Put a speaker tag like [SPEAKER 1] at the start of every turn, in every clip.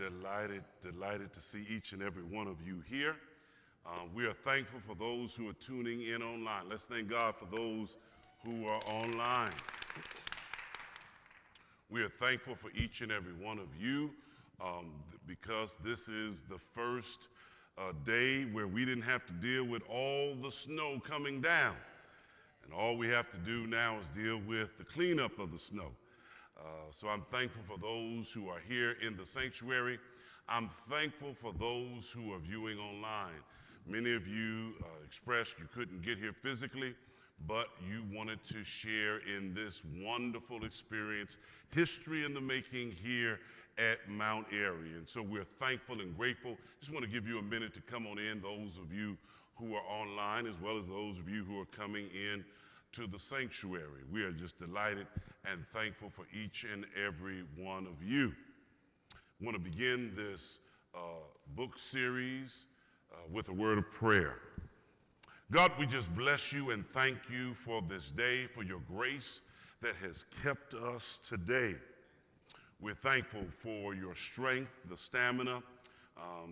[SPEAKER 1] Delighted to see each and every one of you here. We are thankful for those who are tuning in online. Let's thank God for those who are online. We are thankful for each and every one of you because this is the first day where we didn't have to deal with all the snow coming down. And all we have to do now is deal with the cleanup of the snow. So I'm thankful for those who are here in the sanctuary. I'm thankful for those who are viewing online. Many of you expressed you couldn't get here physically, but you wanted to share in this wonderful experience, history in the making here at Mount Airy. And so we're thankful and grateful. Just want to give you a minute to come on in, those of you who are online, as well as those of you who are coming in to the sanctuary. We are just delighted and thankful for each and every one of you. I want to begin this book series with a word of prayer. God, we just bless you and thank you for this day, for your grace that has kept us today. We're thankful for your strength, the stamina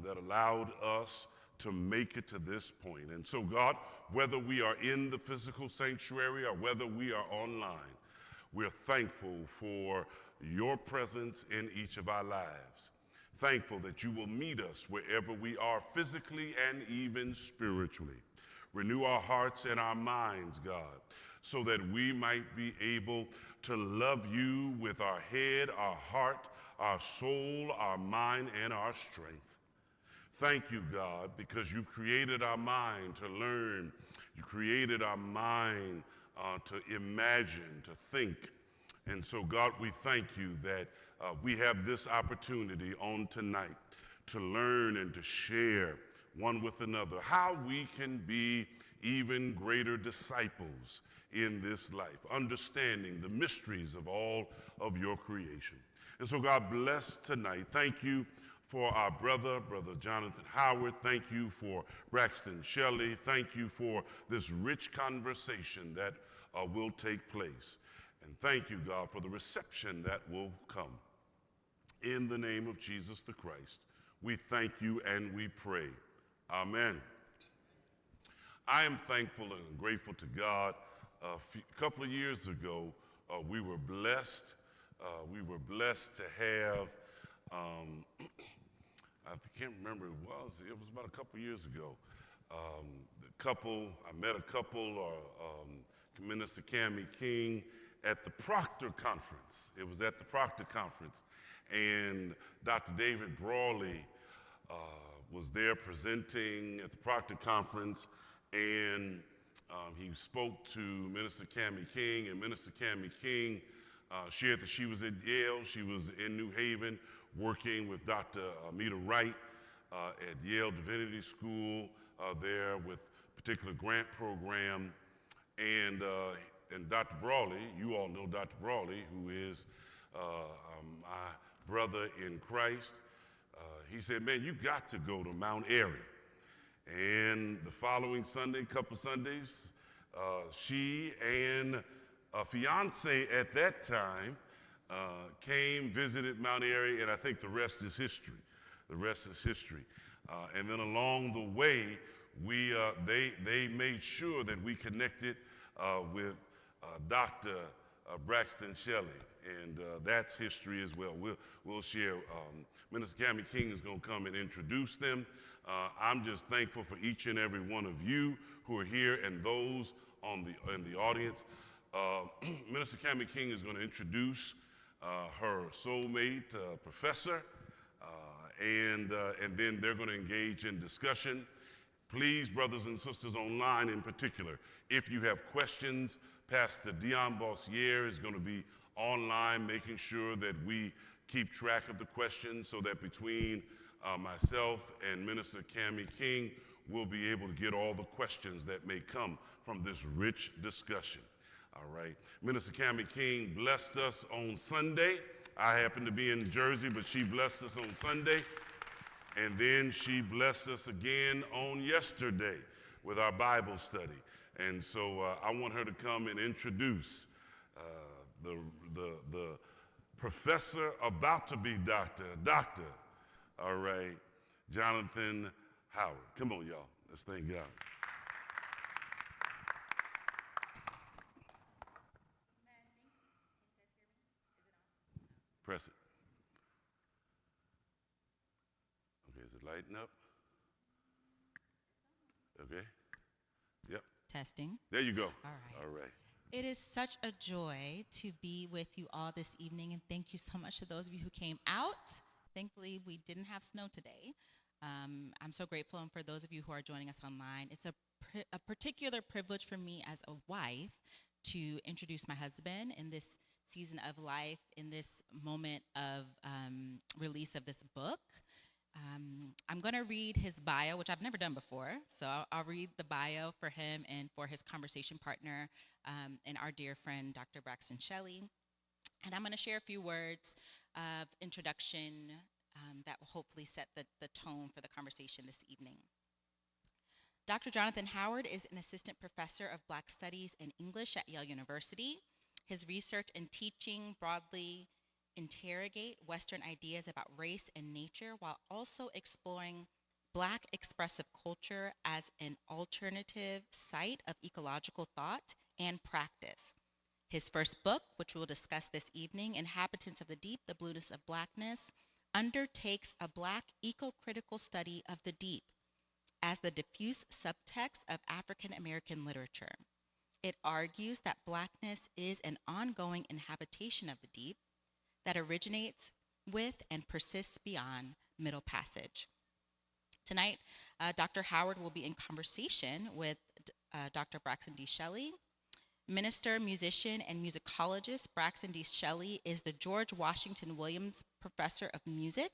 [SPEAKER 1] that allowed us to make it to this point. And so, God, whether we are in the physical sanctuary or whether we are online, we're thankful for your presence in each of our lives. Thankful that you will meet us wherever we are physically and even spiritually. Renew our hearts and our minds, God, so that we might be able to love you with our head, our heart, our soul, our mind, and our strength. Thank you, God, because you've created our mind to learn. You created our mind to imagine, to think. And so, God, we thank you that we have this opportunity on tonight to learn and to share one with another how we can be even greater disciples in this life, understanding the mysteries of all of your creation. And so, God, bless tonight. Thank you for our Brother Jonathan Howard. Thank you for Braxton Shelley. Thank you for this rich conversation that will take place. And thank you, God, for the reception that will come. In the name of Jesus the Christ, we thank you and we pray. Amen. I am thankful and grateful to God. A couple of years ago, we were blessed. To have I can't remember who it was. It was about a couple years ago. I met a couple, Minister Cammie King, at the Proctor Conference. It was at the Proctor Conference. And Dr. David Brawley was there presenting at the Proctor Conference. And he spoke to Minister Cammie King. And Minister Cammie King shared that she was at Yale. She was in New Haven, working with Dr. Amita Wright at Yale Divinity School there with a particular grant program. And Dr. Brawley, you all know Dr. Brawley, who is my brother in Christ. He said, man, you got to go to Mount Airy. And the following Sunday, couple Sundays, she and a fiance at that time came, visited Mount Airy, and I think the rest is history. The rest is history. And then along the way, they made sure that we connected with Dr. Braxton Shelley, and that's history as well. We'll share. Minister Cammie King is going to come and introduce them. I'm just thankful for each and every one of you who are here and those in the audience. Minister Cammie King is going to introduce her soulmate, professor, and then they're going to engage in discussion. Please, brothers and sisters online in particular, if you have questions, Pastor Dion Bossier is going to be online making sure that we keep track of the questions so that between myself and Minister Cammie King, we'll be able to get all the questions that may come from this rich discussion. All right. Minister Cammie King blessed us on Sunday. I happen to be in Jersey, but she blessed us on Sunday. And then she blessed us again on yesterday with our Bible study. And so I want her to come and introduce the professor about to be doctor, All right. Jonathan Howard. Come on, y'all. Let's thank God. Press it. Okay, is it lighting up? Okay. Yep.
[SPEAKER 2] Testing.
[SPEAKER 1] There you go.
[SPEAKER 2] All right.
[SPEAKER 1] All right.
[SPEAKER 2] It is such a joy to be with you all this evening, and thank you so much to those of you who came out. Thankfully, we didn't have snow today. I'm so grateful, and for those of you who are joining us online, it's a particular privilege for me as a wife to introduce my husband in this season of life, in this moment of release of this book. I'm going to read his bio, which I've never done before. So I'll read the bio for him and for his conversation partner and our dear friend, Dr. Braxton Shelley. And I'm going to share a few words of introduction that will hopefully set the tone for the conversation this evening. Dr. Jonathan Howard is an assistant professor of Black Studies and English at Yale University. His research and teaching broadly interrogate Western ideas about race and nature while also exploring Black expressive culture as an alternative site of ecological thought and practice. His first book, which we'll discuss this evening, Inhabitants of the Deep, The Blueness of Blackness, undertakes a Black eco-critical study of the deep as the diffuse subtext of African American literature. It argues that Blackness is an ongoing inhabitation of the deep that originates with and persists beyond Middle Passage. Tonight, Dr. Howard will be in conversation with Dr. Braxton D. Shelley. Minister, musician, and musicologist Braxton D. Shelley is the George Washington Williams Professor of Music,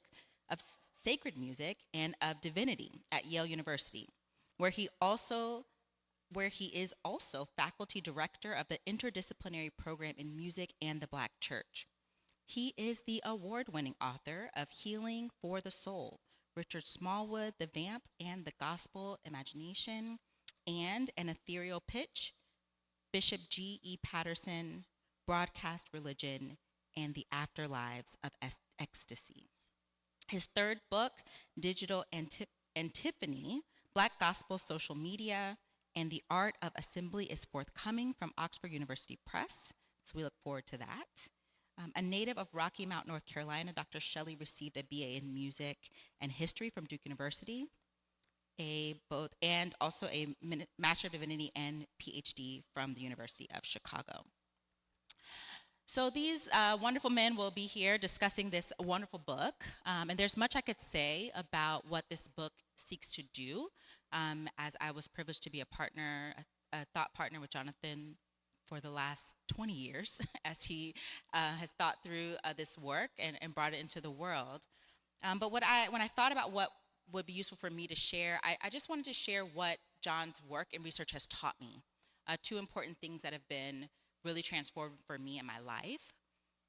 [SPEAKER 2] of Sacred Music, and of Divinity at Yale University, where he is also faculty director of the interdisciplinary program in music and the Black church. He is the award-winning author of Healing for the Soul, Richard Smallwood, The Vamp and the Gospel Imagination, and An Ethereal Pitch, Bishop G.E. Patterson, Broadcast Religion, and the Afterlives of Ecstasy. His third book, Digital Antiphony, Black Gospel Social Media, and the Art of Assembly is forthcoming from Oxford University Press, so we look forward to that. A native of Rocky Mount, North Carolina, Dr. Shelley received a BA in Music and History from Duke University, and also a Master of Divinity and PhD from the University of Chicago. So these wonderful men will be here discussing this wonderful book, and there's much I could say about what this book seeks to do, as I was privileged to be a thought partner with Jonathan for the last 20 years as he has thought through this work and brought it into the world. But when I thought about what would be useful for me to share, I just wanted to share what John's work and research has taught me. Two important things that have been really transformative for me in my life.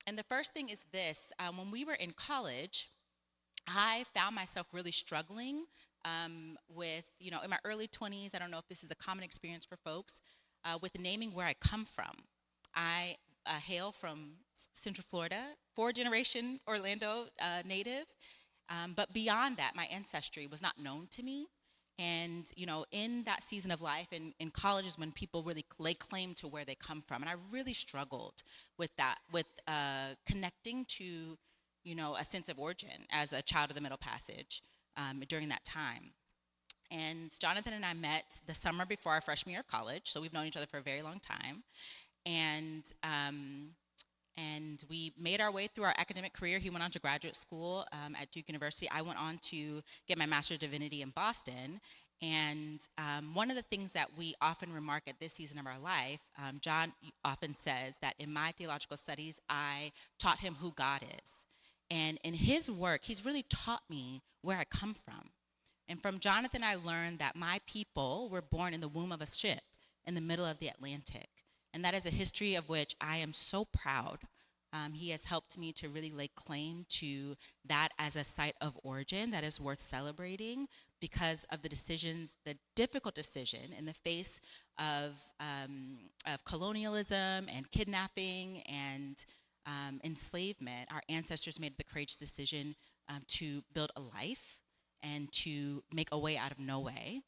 [SPEAKER 2] And the first thing is this: when we were in college, I found myself really struggling with, in my early 20s, I don't know if this is a common experience for folks, with naming where I come from. I hail from Central Florida, four-generation Orlando native, but beyond that, my ancestry was not known to me. And, in that season of life, in colleges, when people really lay claim to where they come from, and I really struggled with that, with connecting to, a sense of origin as a child of the Middle Passage during that time. And Jonathan and I met the summer before our freshman year of college, so we've known each other for a very long time. And we made our way through our academic career. He went on to graduate school at Duke University. I went on to get my Master of Divinity in Boston. And one of the things that we often remark at this season of our life, John often says that in my theological studies, I taught him who God is. And in his work, he's really taught me where I come from. And from Jonathan, I learned that my people were born in the womb of a ship in the middle of the Atlantic. And that is a history of which I am so proud. He has helped me to really lay claim to that as a site of origin that is worth celebrating because of the decisions, the difficult decision in the face of colonialism and kidnapping and enslavement. Our ancestors made the courageous decision to build a life and to make a way out of no way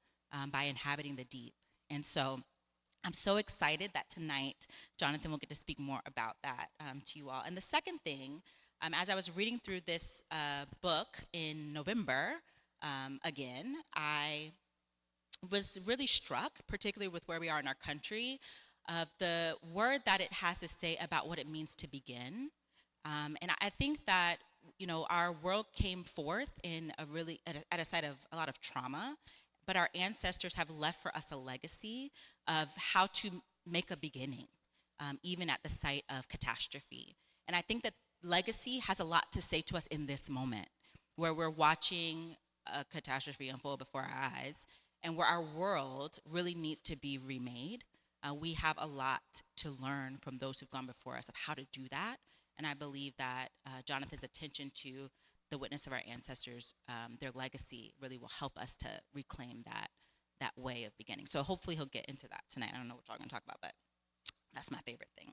[SPEAKER 2] by inhabiting the deep. And so I'm so excited that tonight Jonathan will get to speak more about that to you all. And the second thing, as I was reading through this book in November, again, I was really struck, particularly with where we are in our country, of the word that it has to say about what it means to begin. And I think that, you know, our world came forth in a really, at a site of a lot of trauma, but our ancestors have left for us a legacy of how to make a beginning, even at the site of catastrophe. And I think that legacy has a lot to say to us in this moment, where we're watching a catastrophe unfold before our eyes, and where our world really needs to be remade. We have a lot to learn from those who've gone before us of how to do that. And I believe that Jonathan's attention to the witness of our ancestors, their legacy, really will help us to reclaim that way of beginning. So hopefully he'll get into that tonight. I don't know what y'all are going to talk about, but that's my favorite thing.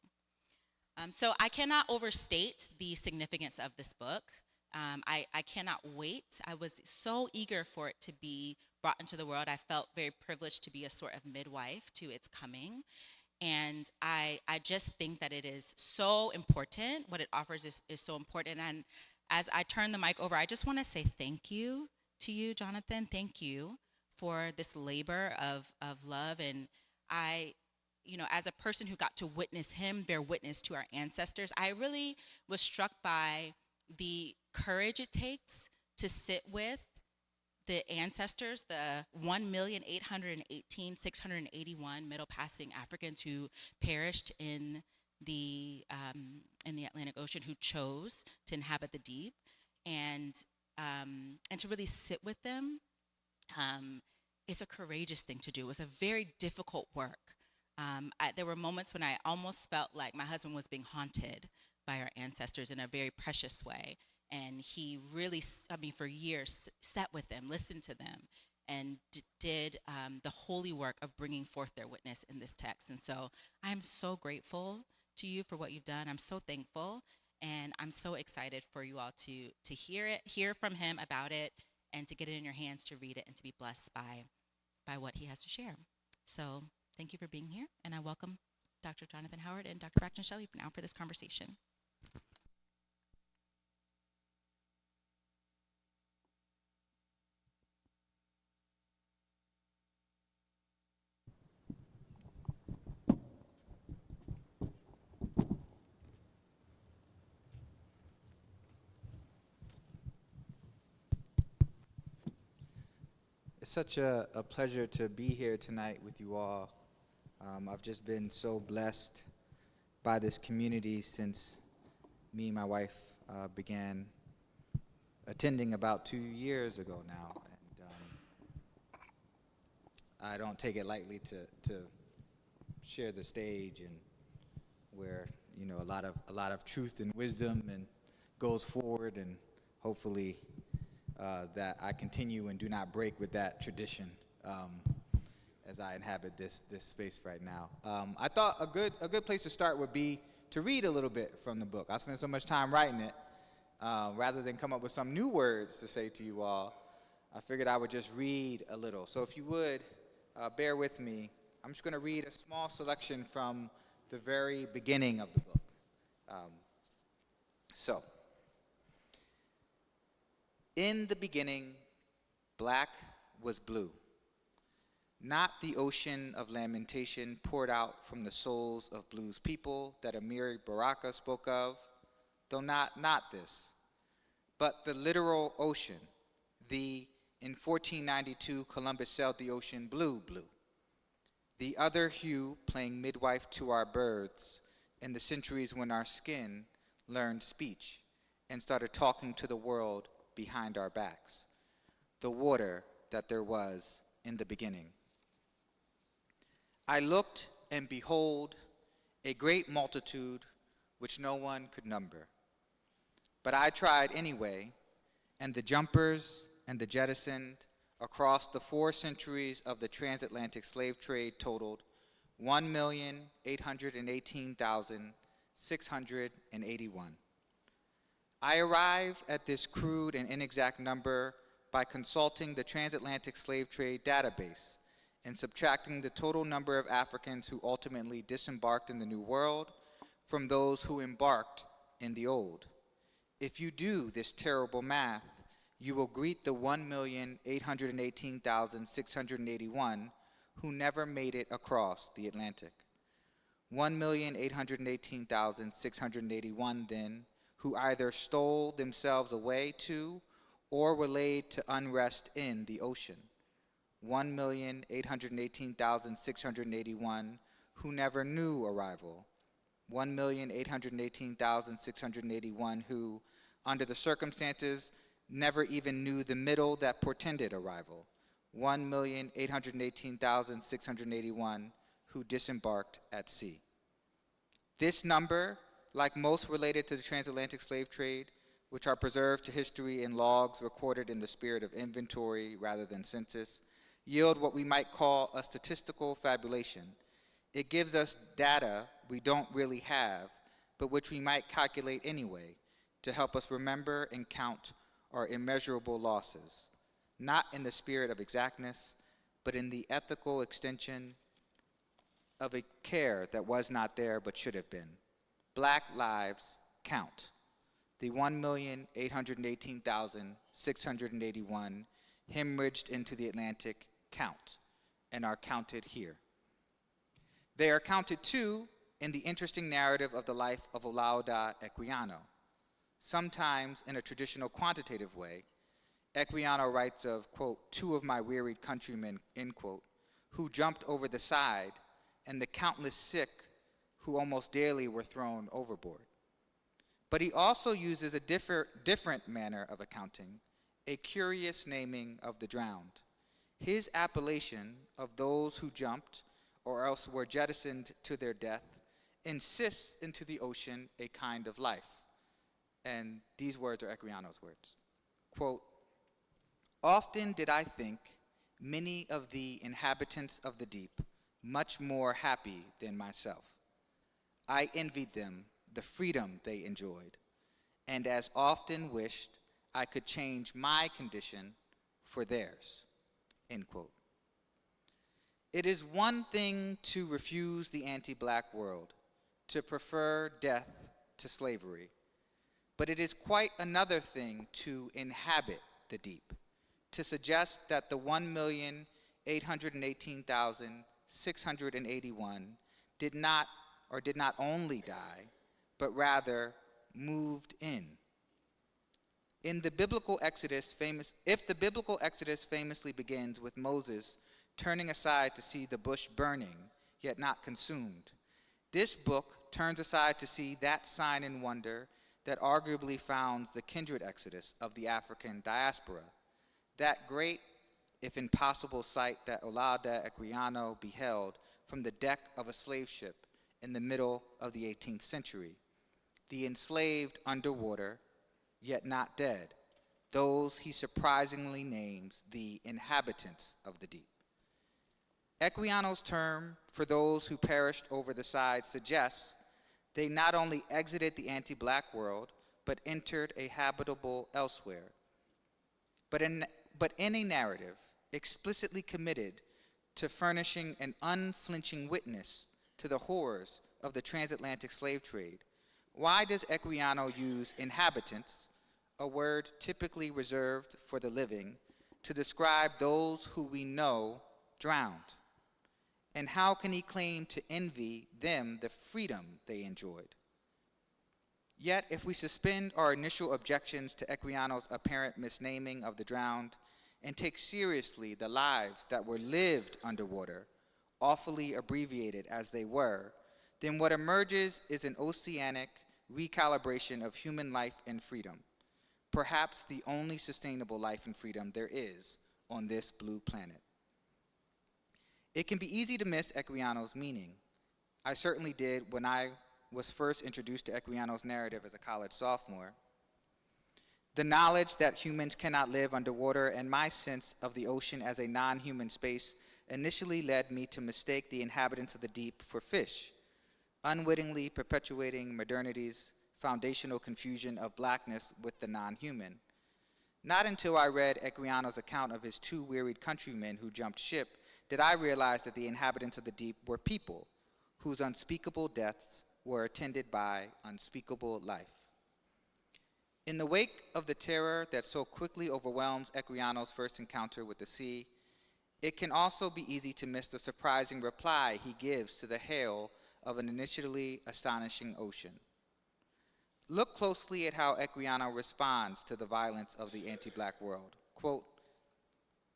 [SPEAKER 2] So I cannot overstate the significance of this book. I cannot wait. I was so eager for it to be brought into the world. I felt very privileged to be a sort of midwife to its coming. And I just think that it is so important. What it offers is so important. And as I turn the mic over, I just want to say thank you to you, Jonathan. Thank you for this labor of love. And I, you know, as a person who got to witness him bear witness to our ancestors, I really was struck by the courage it takes to sit with the ancestors, the 1,818,681 Middle Passing Africans who perished in the Atlantic Ocean, who chose to inhabit the deep, and to really sit with them is a courageous thing to do. It was a very difficult work. There were moments when I almost felt like my husband was being haunted by our ancestors in a very precious way. And he really, for years, sat with them, listened to them, and did the holy work of bringing forth their witness in this text. And so I'm so grateful to you for what you've done. I'm so thankful, and I'm so excited for you all to hear from him about it, and to get it in your hands to read it and to be blessed by what he has to share. So thank you for being here, and I welcome Dr. Jonathan Howard and Dr. Braxton Shelley now for this conversation.
[SPEAKER 3] It's such a pleasure to be here tonight with you all. I've just been so blessed by this community since me and my wife began attending about 2 years ago now. And I don't take it lightly to share the stage, and where, you know, a lot of truth and wisdom and goes forward, and hopefully that I continue and do not break with that tradition as I inhabit this space right now. I thought a good place to start would be to read a little bit from the book. I spent so much time writing it, rather than come up with some new words to say to you all. I figured I would just read a little. So if you would, bear with me. I'm just going to read a small selection from the very beginning of the book. In the beginning, black was blue, not the ocean of lamentation poured out from the souls of blues people that Amiri Baraka spoke of, though not this, but the literal ocean, in 1492, Columbus sailed the ocean blue. The other hue playing midwife to our birds in the centuries when our skin learned speech and started talking to the world behind our backs, the water that there was in the beginning. I looked, and behold, a great multitude which no one could number. But I tried anyway, and the jumpers and the jettisoned across the 4 centuries of the transatlantic slave trade totaled 1,818,681. I arrive at this crude and inexact number by consulting the transatlantic slave trade database and subtracting the total number of Africans who ultimately disembarked in the New World from those who embarked in the Old. If you do this terrible math, you will greet the 1,818,681 who never made it across the Atlantic. 1,818,681 then, who either stole themselves away to or were laid to unrest in the ocean. 1,818,681 who never knew arrival. 1,818,681 who, under the circumstances, never even knew the middle that portended arrival. 1,818,681 who disembarked at sea. This number, like most related to the transatlantic slave trade, which are preserved to history in logs recorded in the spirit of inventory rather than census, yield what we might call a statistical fabulation. It gives us data we don't really have, but which we might calculate anyway, to help us remember and count our immeasurable losses, not in the spirit of exactness, but in the ethical extension of a care that was not there but should have been. Black lives count. The 1,818,681 hemorrhaged into the Atlantic count and are counted here. They are counted too in the interesting narrative of the life of Olaudah Equiano. Sometimes in a traditional quantitative way, Equiano writes of, quote, 2 of my wearied countrymen, end quote, who jumped over the side, and the countless sick who almost daily were thrown overboard. But he also uses a different manner of accounting, a curious naming of the drowned. His appellation of those who jumped or else were jettisoned to their death insists into the ocean a kind of life. And these words are Equiano's words. Quote, often did I think many of the inhabitants of the deep much more happy than myself. I envied them the freedom they enjoyed, and as often wished I could change my condition for theirs, end quote. It is one thing to refuse the anti-black world, to prefer death to slavery, but it is quite another thing to inhabit the deep, to suggest that the 1,818,681 did not only die, but rather moved in. If the biblical Exodus famously begins with Moses turning aside to see the bush burning, yet not consumed, this book turns aside to see that sign and wonder that arguably founds the kindred exodus of the African diaspora, that great, if impossible, sight that Olaudah Equiano beheld from the deck of a slave ship in the middle of the 18th century. The enslaved underwater, yet not dead, those he surprisingly names the inhabitants of the deep. Equiano's term for those who perished over the side suggests they not only exited the anti-black world, but entered a habitable elsewhere. But in a narrative explicitly committed to furnishing an unflinching witness to the horrors of the transatlantic slave trade, why does Equiano use inhabitants, a word typically reserved for the living, to describe those who we know drowned? And how can he claim to envy them the freedom they enjoyed? Yet, if we suspend our initial objections to Equiano's apparent misnaming of the drowned and take seriously the lives that were lived underwater, awfully abbreviated as they were, then what emerges is an oceanic recalibration of human life and freedom, perhaps the only sustainable life and freedom there is on this blue planet. It can be easy to miss Equiano's meaning. I certainly did when I was first introduced to Equiano's narrative as a college sophomore. The knowledge that humans cannot live underwater and my sense of the ocean as a non-human space initially led me to mistake the inhabitants of the deep for fish, unwittingly perpetuating modernity's foundational confusion of blackness with the non-human. Not until I read Equiano's account of his two wearied countrymen who jumped ship did I realize that the inhabitants of the deep were people whose unspeakable deaths were attended by unspeakable life. In the wake of the terror that so quickly overwhelms Equiano's first encounter with the sea, it can also be easy to miss the surprising reply he gives to the hail of an initially astonishing ocean. Look closely at how Equiano responds to the violence of the anti-black world. Quote,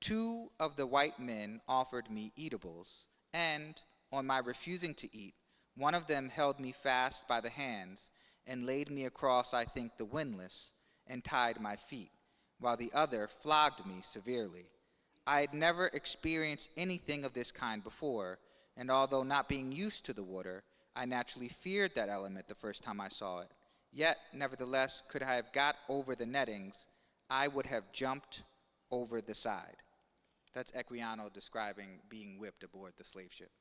[SPEAKER 3] "Two of the white men offered me eatables, and, on my refusing to eat, one of them held me fast by the hands and laid me across, I think, the windlass and tied my feet, while the other flogged me severely. I had never experienced anything of this kind before, and although not being used to the water, I naturally feared that element the first time I saw it. Yet, nevertheless, could I have got over the nettings, I would have jumped over the side." That's Equiano describing being whipped aboard the slave ship.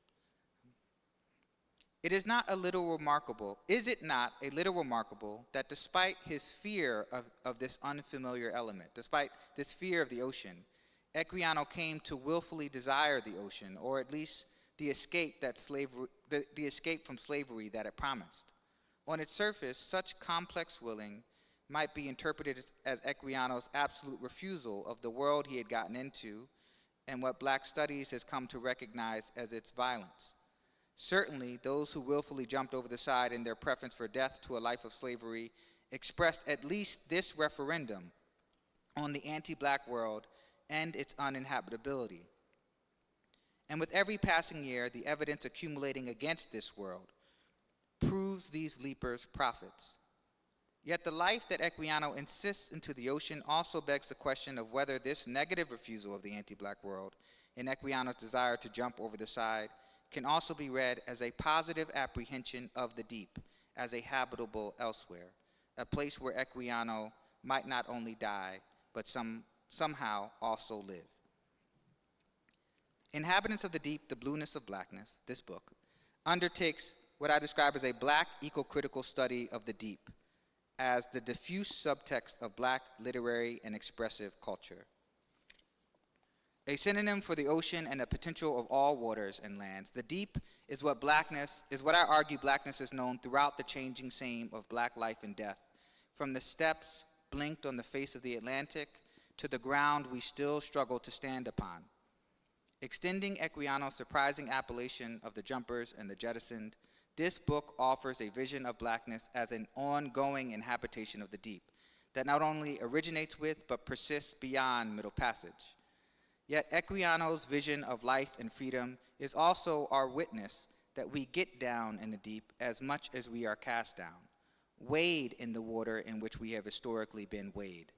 [SPEAKER 3] Is it not a little remarkable that despite his fear of this unfamiliar element, despite this fear of the ocean, Equiano came to willfully desire the ocean, or at least the escape from slavery that it promised? On its surface, such complex willing might be interpreted as Equiano's absolute refusal of the world he had gotten into and what Black studies has come to recognize as its violence. Certainly, those who willfully jumped over the side in their preference for death to a life of slavery expressed at least this referendum on the anti-Black world and its uninhabitability. And with every passing year, the evidence accumulating against this world proves these leapers prophets. Yet the life that Equiano insists into the ocean also begs the question of whether this negative refusal of the anti-Black world and Equiano's desire to jump over the side can also be read as a positive apprehension of the deep as a habitable elsewhere, a place where Equiano might not only die, but somehow also live. Inhabitants of the Deep, the Blueness of Blackness, this book, undertakes what I describe as a Black eco-critical study of the deep as the diffuse subtext of Black literary and expressive culture. A synonym for the ocean and the potential of all waters and lands, the deep is what I argue blackness is known throughout the changing same of Black life and death, from the steps blinked on the face of the Atlantic to the ground we still struggle to stand upon. Extending Equiano's surprising appellation of the jumpers and the jettisoned, this book offers a vision of blackness as an ongoing inhabitation of the deep that not only originates with but persists beyond Middle Passage. Yet Equiano's vision of life and freedom is also our witness that we get down in the deep as much as we are cast down, wade in the water in which we have historically been weighed.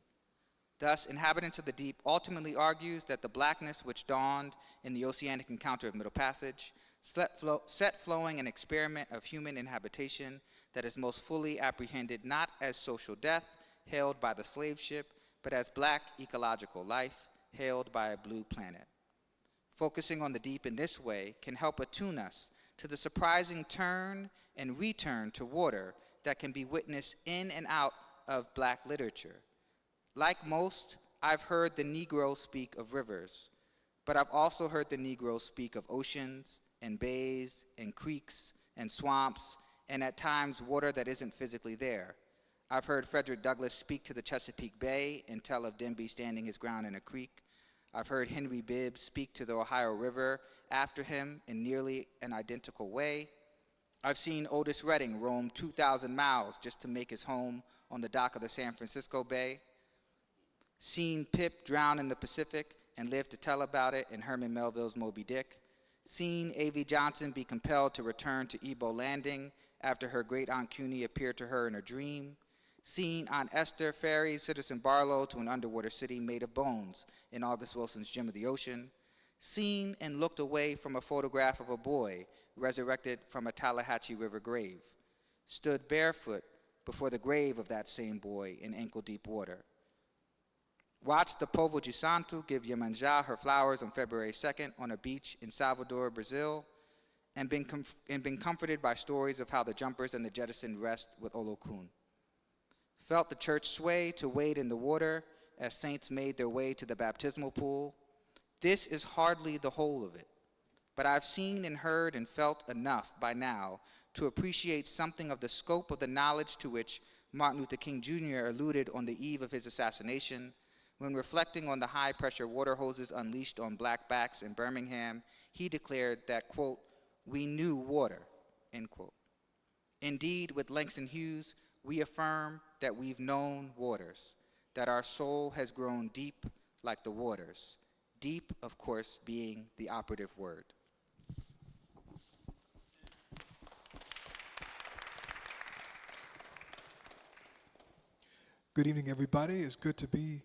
[SPEAKER 3] Thus, Inhabitants of the Deep ultimately argues that the blackness which dawned in the oceanic encounter of Middle Passage set flowing an experiment of human inhabitation that is most fully apprehended not as social death hailed by the slave ship, but as Black ecological life hailed by a blue planet. Focusing on the deep in this way can help attune us to the surprising turn and return to water that can be witnessed in and out of Black literature. Like most, I've heard the Negro speak of rivers, but I've also heard the Negro speak of oceans and bays and creeks and swamps, and at times water that isn't physically there. I've heard Frederick Douglass speak to the Chesapeake Bay and tell of Denby standing his ground in a creek. I've heard Henry Bibb speak to the Ohio River after him in nearly an identical way. I've seen Otis Redding roam 2,000 miles just to make his home on the dock of the San Francisco Bay. Seen Pip drown in the Pacific and live to tell about it in Herman Melville's Moby Dick. Seen A.V. Johnson be compelled to return to Ebo Landing after her great Aunt Cuny appeared to her in a dream. Seen Aunt Esther ferry Citizen Barlow to an underwater city made of bones in August Wilson's Gem of the Ocean. Seen and looked away from a photograph of a boy resurrected from a Tallahatchie River grave. Stood barefoot before the grave of that same boy in ankle-deep water. Watched the Povo de Santo give Iemanjá her flowers on February 2nd on a beach in Salvador, Brazil, and been comforted by stories of how the jumpers and the jettisoned rest with Olokun. felt the church sway to wade in the water as saints made their way to the baptismal pool. This is hardly the whole of it, but I've seen and heard and felt enough by now to appreciate something of the scope of the knowledge to which Martin Luther King Jr. alluded on the eve of his assassination. When reflecting on the high-pressure water hoses unleashed on black backs in Birmingham, he declared that, quote, "We knew water," end quote. Indeed, with Langston Hughes, we affirm that we've known waters, that our soul has grown deep like the waters. Deep, of course, being the operative word.
[SPEAKER 4] Good evening, everybody. It's good to be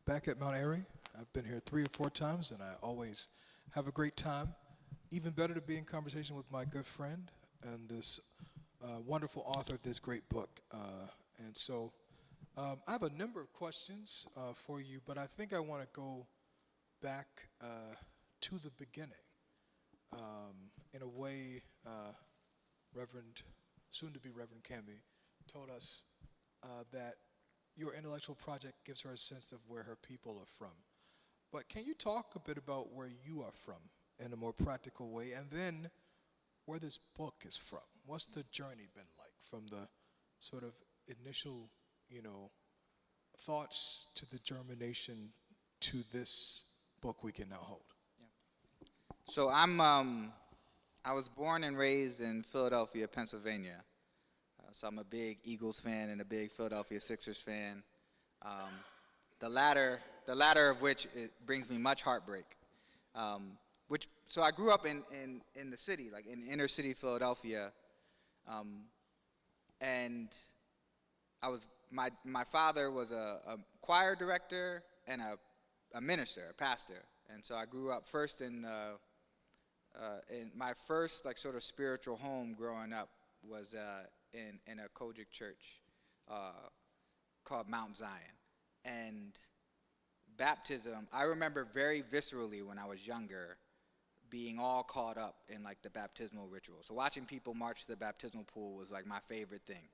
[SPEAKER 4] back at Mount Airy. I've been here 3 or 4 times, and I always have a great time. Even better to be in conversation with my good friend and this wonderful author of this great book. And so I have a number of questions for you, but I think I want to go back to the beginning. In a way, soon-to-be Reverend Cammy told us that your intellectual project gives her a sense of where her people are from. But can you talk a bit about where you are from in a more practical way, and then where this book is from? What's the journey been like from the sort of initial, thoughts to the germination to this book we can now hold?
[SPEAKER 3] So I was born and raised in Philadelphia, Pennsylvania. So I'm a big Eagles fan and a big Philadelphia Sixers fan. The latter of which it brings me much heartbreak. So I grew up in the city, like in inner city Philadelphia, and my father was a choir director and a minister, a pastor, and so I grew up first in my first like sort of spiritual home growing up was in a Kojic church called Mount Zion. And baptism, I remember very viscerally when I was younger being all caught up in like the baptismal ritual. So watching people march to the baptismal pool was like my favorite thing.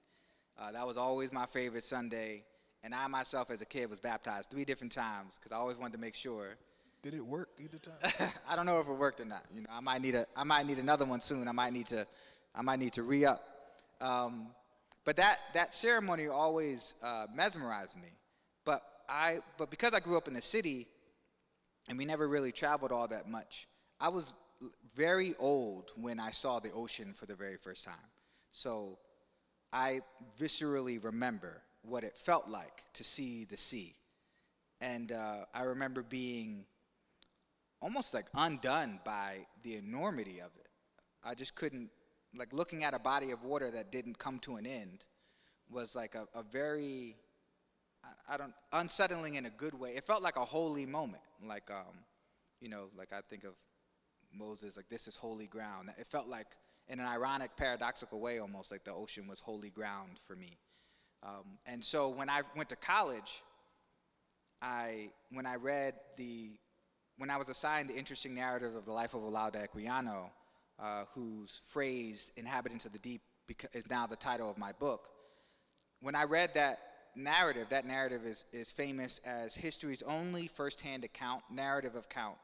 [SPEAKER 3] That was always my favorite Sunday. And I myself as a kid was baptized 3 different times because I always wanted to make sure.
[SPEAKER 4] Did it work either time?
[SPEAKER 3] I don't know if it worked or not. I might need another one soon. I might need to re-up. But that ceremony always mesmerized me. But because I grew up in the city and we never really traveled all that much, I was very old when I saw the ocean for the very first time. So I viscerally remember what it felt like to see the sea. And I remember being almost like undone by the enormity of it. I just couldn't, like looking at a body of water that didn't come to an end was like a very, unsettling in a good way. It felt like a holy moment, like, like I think of Moses, like this is holy ground. It felt like in an ironic, paradoxical way almost, like the ocean was holy ground for me. And so when I went to college, when I was assigned the interesting narrative of the life of Olaudah Equiano, whose phrase, Inhabitants of the Deep, is now the title of my book. When I read that narrative is famous as history's only first-hand narrative account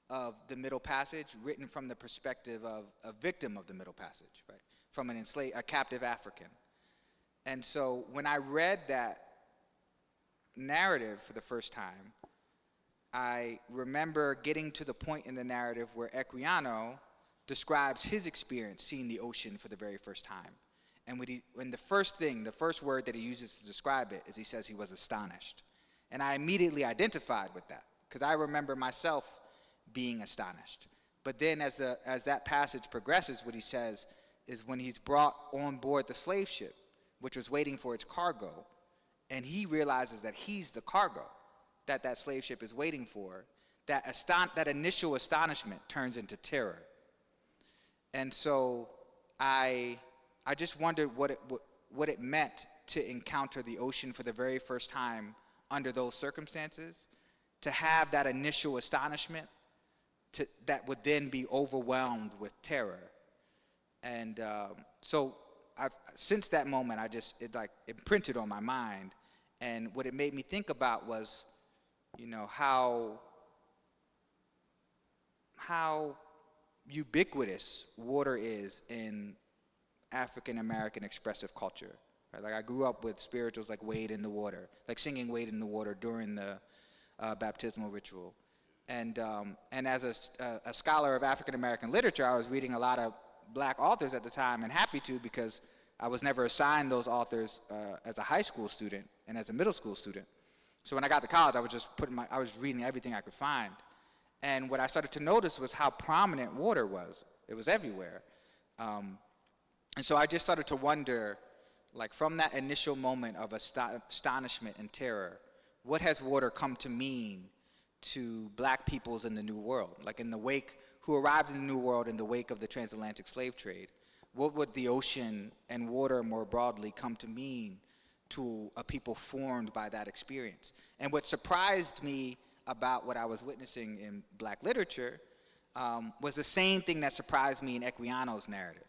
[SPEAKER 3] of the Middle Passage, written from the perspective of a victim of the Middle Passage, right? From a captive African. And so when I read that narrative for the first time, I remember getting to the point in the narrative where Equiano describes his experience seeing the ocean for the very first time. And when the first word that he uses to describe it is he says he was astonished. And I immediately identified with that because I remember myself being astonished. But then as that passage progresses, what he says is when he's brought on board the slave ship, which was waiting for its cargo, and he realizes that he's the cargo that slave ship is waiting for, that initial astonishment turns into terror. And so I just wondered what it meant to encounter the ocean for the very first time under those circumstances, to have that initial astonishment that would then be overwhelmed with terror. And so since that moment, it like imprinted on my mind. And what it made me think about was, how ubiquitous water is in African American expressive culture. Right? Like I grew up with spirituals like Wade in the Water, like singing Wade in the Water during the baptismal ritual. And as a scholar of African American literature, I was reading a lot of black authors at the time, and happy to, because I was never assigned those authors as a high school student and as a middle school student. So when I got to college, I was just I was reading everything I could find. And what I started to notice was how prominent water was. It was everywhere. And so I just started to wonder, like from that initial moment of astonishment and terror, what has water come to mean to black peoples in the New World? Like in the wake, who arrived in the New World in the wake of the transatlantic slave trade, what would the ocean and water more broadly come to mean to a people formed by that experience? And what surprised me about what I was witnessing in black literature was the same thing that surprised me in Equiano's narrative,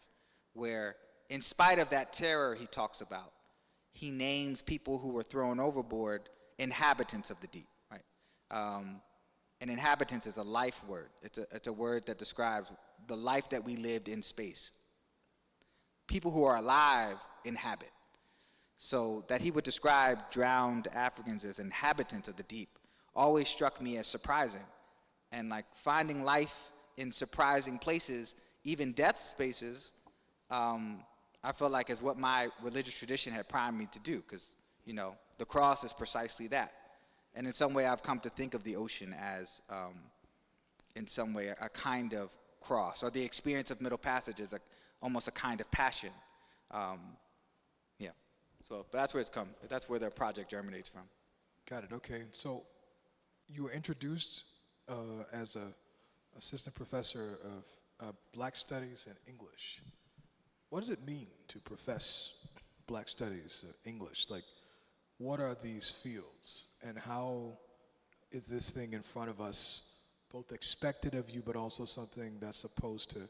[SPEAKER 3] where in spite of that terror he talks about, he names people who were thrown overboard inhabitants of the deep, right? And inhabitants is a life word. It's a word that describes the life that we lived in space. People who are alive inhabit. So that he would describe drowned Africans as inhabitants of the deep always struck me as surprising. And like finding life in surprising places, even death spaces, I felt like is what my religious tradition had primed me to do, because, the cross is precisely that. And in some way, I've come to think of the ocean as, in some way, a kind of cross, or the experience of Middle Passage is almost a kind of passion. Yeah. So but that's where it's come. That's where the project germinates from.
[SPEAKER 4] Got it. Okay. So you were introduced as a assistant professor of Black Studies and English. What does it mean to profess Black Studies, English? Like, what are these fields, and how is this thing in front of us both expected of you, but also something that's supposed to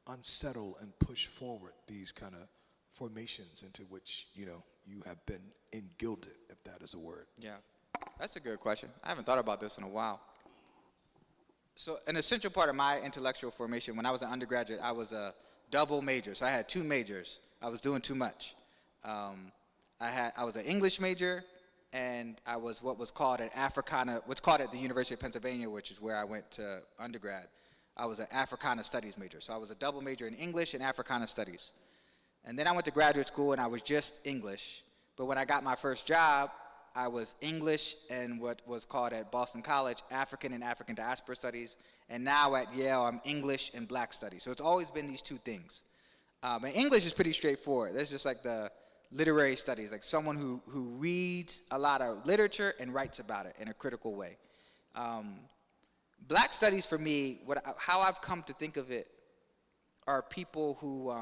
[SPEAKER 4] unsettle and push forward these kind of formations into which, you have been engilded, if that is a word?
[SPEAKER 3] Yeah, that's a good question. I haven't thought about this in a while. So an essential part of my intellectual formation, when I was an undergraduate, I was a double major. So I had two majors. I was doing too much. I was an English major, and I was what was called an Africana, what's called at the University of Pennsylvania, which is where I went to undergrad. I was an Africana Studies major. So I was a double major in English and Africana Studies. And then I went to graduate school, and I was just English. But when I got my first job, I was English and what was called at Boston College, African and African Diaspora Studies. And now at Yale, I'm English and Black Studies. So it's always been these two things. And English is pretty straightforward. There's just like the literary studies, like someone who reads a lot of literature and writes about it in a critical way. Black Studies for me, how I've come to think of it, are people who,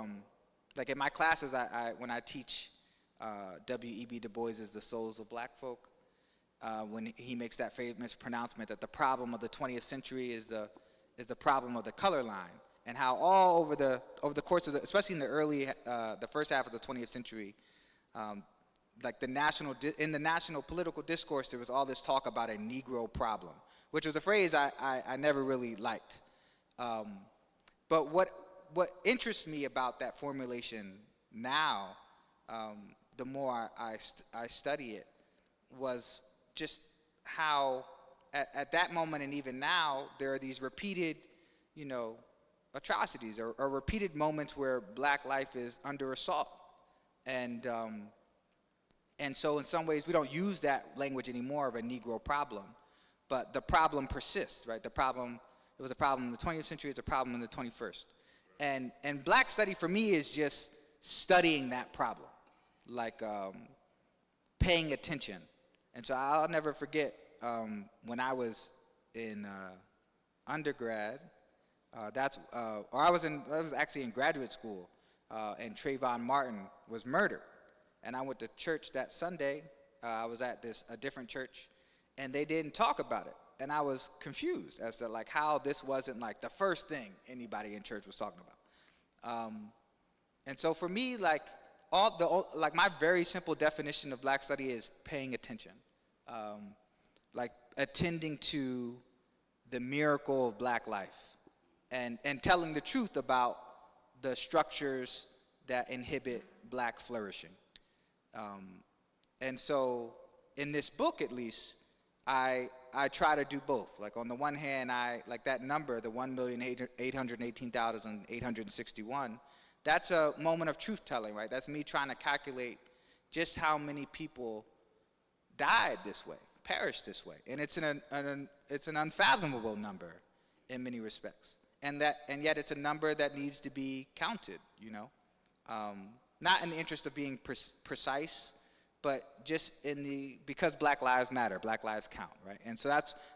[SPEAKER 3] like in my classes, when I teach W.E.B. Du Bois' The Souls of Black Folk, when he makes that famous pronouncement that the problem of the 20th century is the problem of the color line, and how all over the course of especially in the first half of the 20th century, like in the national political discourse, there was all this talk about a Negro problem, which was a phrase I never really liked. But what interests me about that formulation now, the more I study it, was just how at that moment and even now, there are these repeated, atrocities or repeated moments where black life is under assault. And so in some ways, we don't use that language anymore of a Negro problem, but the problem persists, right? It was a problem in the 20th century, it's a problem in the 21st. And Black Study for me is just studying that problem, like paying attention. And so I'll never forget when I was in undergrad, I was actually in graduate school, and Trayvon Martin was murdered. And I went to church that Sunday. I was at a different church, and they didn't talk about it. And I was confused as to like how this wasn't like the first thing anybody in church was talking about. And so for me, like, like my very simple definition of black study is paying attention, like attending to the miracle of black life, and telling the truth about the structures that inhibit black flourishing. And so in this book, at least, I try to do both. Like on the one hand, like that number, the 1,818,861, that's a moment of truth telling, right? That's me trying to calculate just how many people died this way, perished this way. And it's an unfathomable number in many respects. And yet it's a number that needs to be counted, you know? Not in the interest of being precise, but just because Black Lives Matter, Black Lives count, right? And so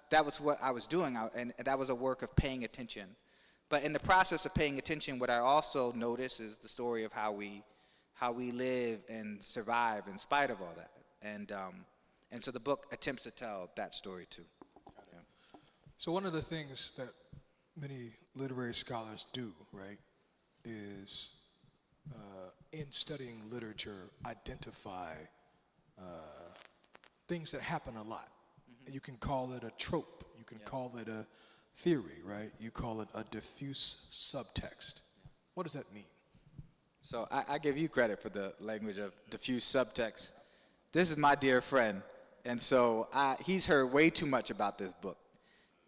[SPEAKER 3] that was what I was doing, and that was a work of paying attention. But in the process of paying attention, what I also notice is the story of how we live and survive in spite of all that. And so the book attempts to tell that story too. Yeah.
[SPEAKER 4] So one of the things that many literary scholars do, right, is in studying literature, identify things that happen a lot. Mm-hmm. You can call it a trope. You can call it a theory, right? You call it a diffuse subtext. What does that mean?
[SPEAKER 3] So I give you credit for the language of diffuse subtext. This is my dear friend, and so he's heard way too much about this book.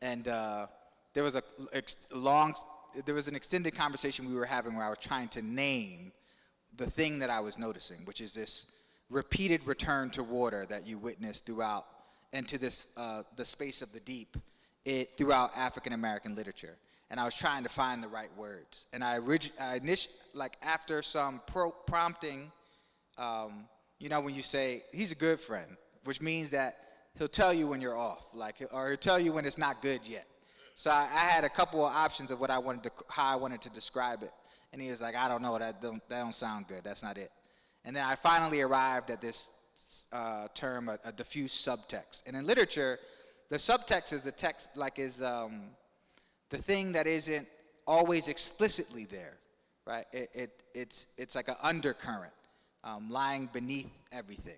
[SPEAKER 3] And there was an extended conversation we were having where I was trying to name the thing that I was noticing, which is this repeated return to water that you witness throughout, and to this the space of the deep, throughout African American literature. And I was trying to find the right words. And after some prompting, you know, when you say how a good friend, which means that he'll tell you when you're off, or he'll tell you when it's not good yet. So I had a couple of options of how I wanted to describe it. And he was like, I don't know, that don't sound good, that's not it. And then I finally arrived at this term, a diffuse subtext. And in literature, the subtext is the text, the thing that isn't always explicitly there, right? It's like an undercurrent lying beneath everything.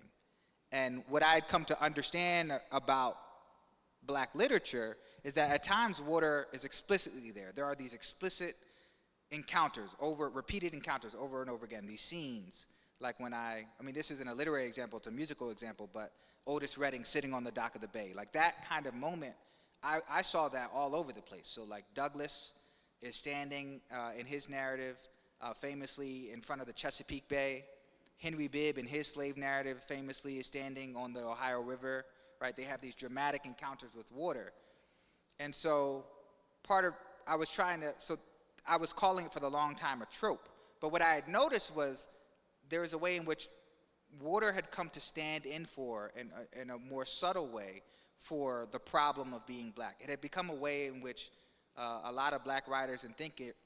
[SPEAKER 3] And what I had come to understand about black literature is that at times water is explicitly there. There are these explicit encounters, repeated encounters over and over again, these scenes. Like when this isn't a literary example, it's a musical example, but Otis Redding sitting on the dock of the bay. Like that kind of moment, I saw that all over the place. So like Douglas is standing in his narrative famously in front of the Chesapeake Bay. Henry Bibb in his slave narrative famously is standing on the Ohio River, right? They have these dramatic encounters with water. And so I was calling it for the long time a trope. But what I had noticed was there was a way in which water had come to stand in for, in a more subtle way, for the problem of being black. It had become a way in which a lot of black writers and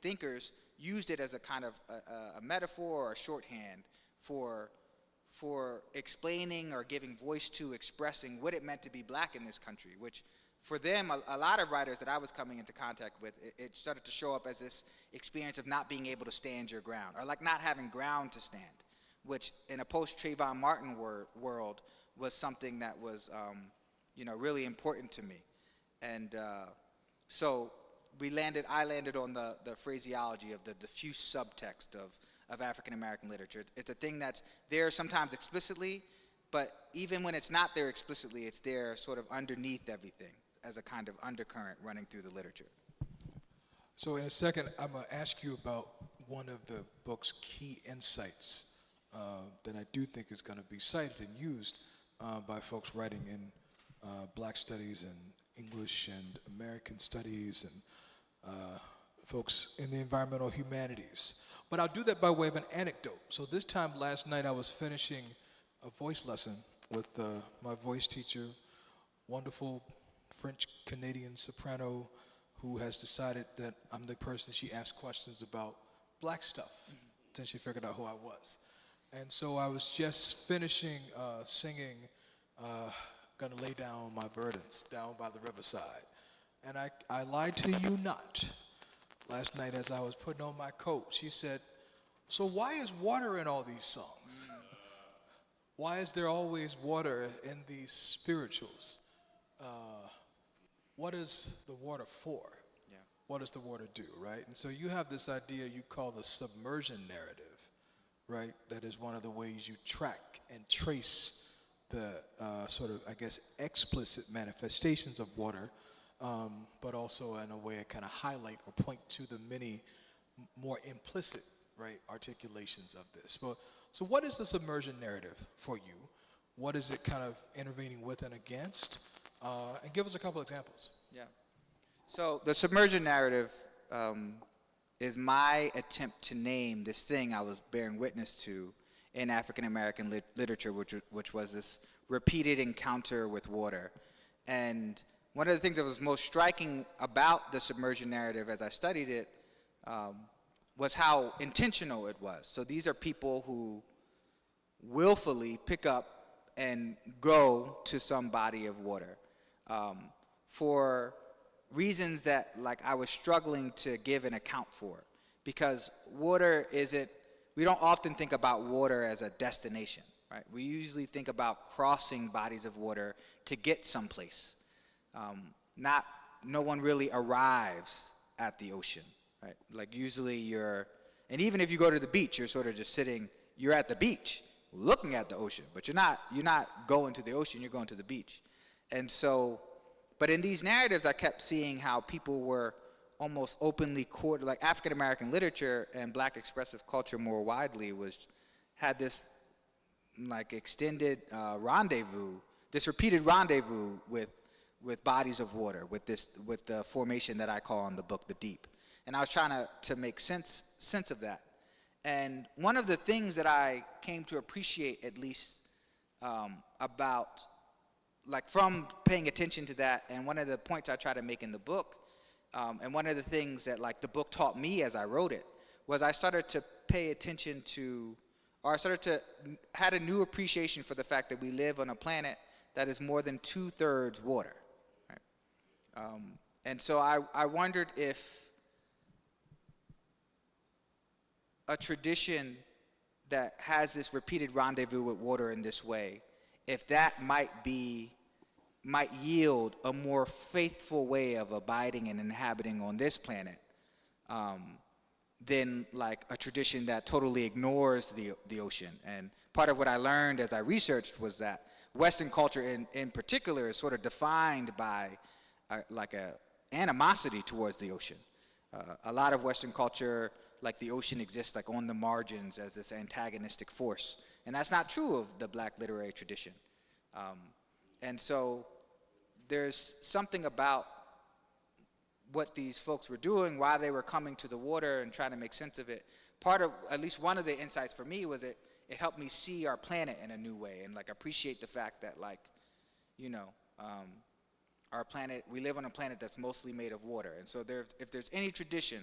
[SPEAKER 3] thinkers used it as a kind of a metaphor or a shorthand for explaining or giving voice to expressing what it meant to be black in this country, which for them, a lot of writers that I was coming into contact with, it started to show up as this experience of not being able to stand your ground, or like not having ground to stand, which in a post-Trayvon Martin world was something that was really important to me. And so I landed on the phraseology of the diffuse subtext of African American literature. It's a thing that's there sometimes explicitly, but even when it's not there explicitly, it's there sort of underneath everything as a kind of undercurrent running through the literature.
[SPEAKER 4] So in a second, I'm going to ask you about one of the book's key insights that I do think is going to be cited and used by folks writing in black studies and English and American studies and folks in the environmental humanities. But I'll do that by way of an anecdote. So this time last night, I was finishing a voice lesson with my voice teacher, wonderful French-Canadian soprano who has decided that I'm the person she asks questions about black stuff since she figured out who I was. And so I was just finishing singing Gonna Lay Down My Burdens down by the riverside. And I lied to you not. Last night as I was putting on my coat, she said, So why is water in all these songs? Why is there always water in these spirituals? What is the water for?
[SPEAKER 3] Yeah.
[SPEAKER 4] What does the water do, right? And so you have this idea you call the submersion narrative, right? That is one of the ways you track and trace the sort of, I guess, explicit manifestations of water, but also in a way it kind of highlight or point to the many more implicit, right, articulations of this. Well, so what is the submersion narrative for you? What is it kind of intervening with and against? And give us a couple examples.
[SPEAKER 3] Yeah. So the submersion narrative is my attempt to name this thing I was bearing witness to in African American literature, which was this repeated encounter with water. And one of the things that was most striking about the submersion narrative as I studied it was how intentional it was. So these are people who willfully pick up and go to some body of water for reasons that, like, I was struggling to give an account for, because water isn't, we don't often think about water as a destination, right? We usually think about crossing bodies of water to get someplace. No one really arrives at the ocean, right? Like usually and even if you go to the beach, you're sort of just sitting, you're at the beach looking at the ocean, but you're not going to the ocean, you're going to the beach. And so, but in these narratives, I kept seeing how people were almost openly like African American literature and Black expressive culture more widely had this like extended rendezvous, this repeated rendezvous with bodies of water, with the formation that I call in the book the deep. And I was trying to make sense of that. And one of the things that I came to appreciate, at least about, like, from paying attention to that, and one of the points I try to make in the book, and one of the things that, like, the book taught me as I wrote it, was I started to pay attention to, or I started to had a new appreciation for the fact that we live on a planet that is more than 2/3 water. Right? And so I wondered if a tradition that has this repeated rendezvous with water in this way, if that might yield a more faithful way of abiding and inhabiting on this planet than like a tradition that totally ignores the ocean. And part of what I learned as I researched was that Western culture in particular is sort of defined by like a animosity towards the ocean. A lot of Western culture, like the ocean exists like on the margins as this antagonistic force. And that's not true of the Black literary tradition. And so there's something about what these folks were doing, why they were coming to the water and trying to make sense of it. Part of, at least one of the insights for me was it helped me see our planet in a new way and like appreciate the fact that, like, you know, our planet, we live on a planet that's mostly made of water. And so if there's any tradition,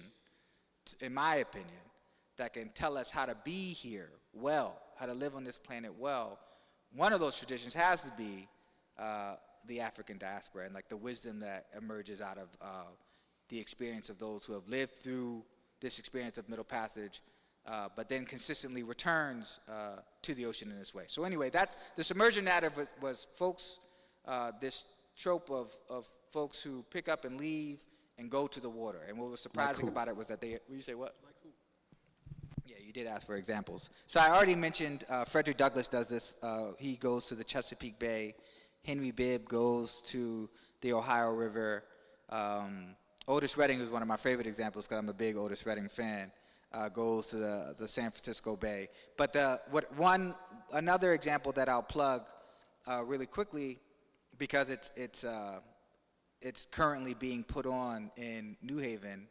[SPEAKER 3] in my opinion, that can tell us how to be here well, how to live on this planet well, one of those traditions has to be the African diaspora and like the wisdom that emerges out of the experience of those who have lived through this experience of Middle Passage, but then consistently returns to the ocean in this way. So anyway, that's the submersion narrative was folks, this trope of folks who pick up and leave and go to the water. And what was surprising about it was that you say what? Like who? Yeah, you did ask for examples. So I already mentioned Frederick Douglass does this. He goes to the Chesapeake Bay. Henry Bibb goes to the Ohio River. Otis Redding, who's one of my favorite examples because I'm a big Otis Redding fan, goes to the San Francisco Bay. But another example that I'll plug really quickly, because it's currently being put on in New Haven.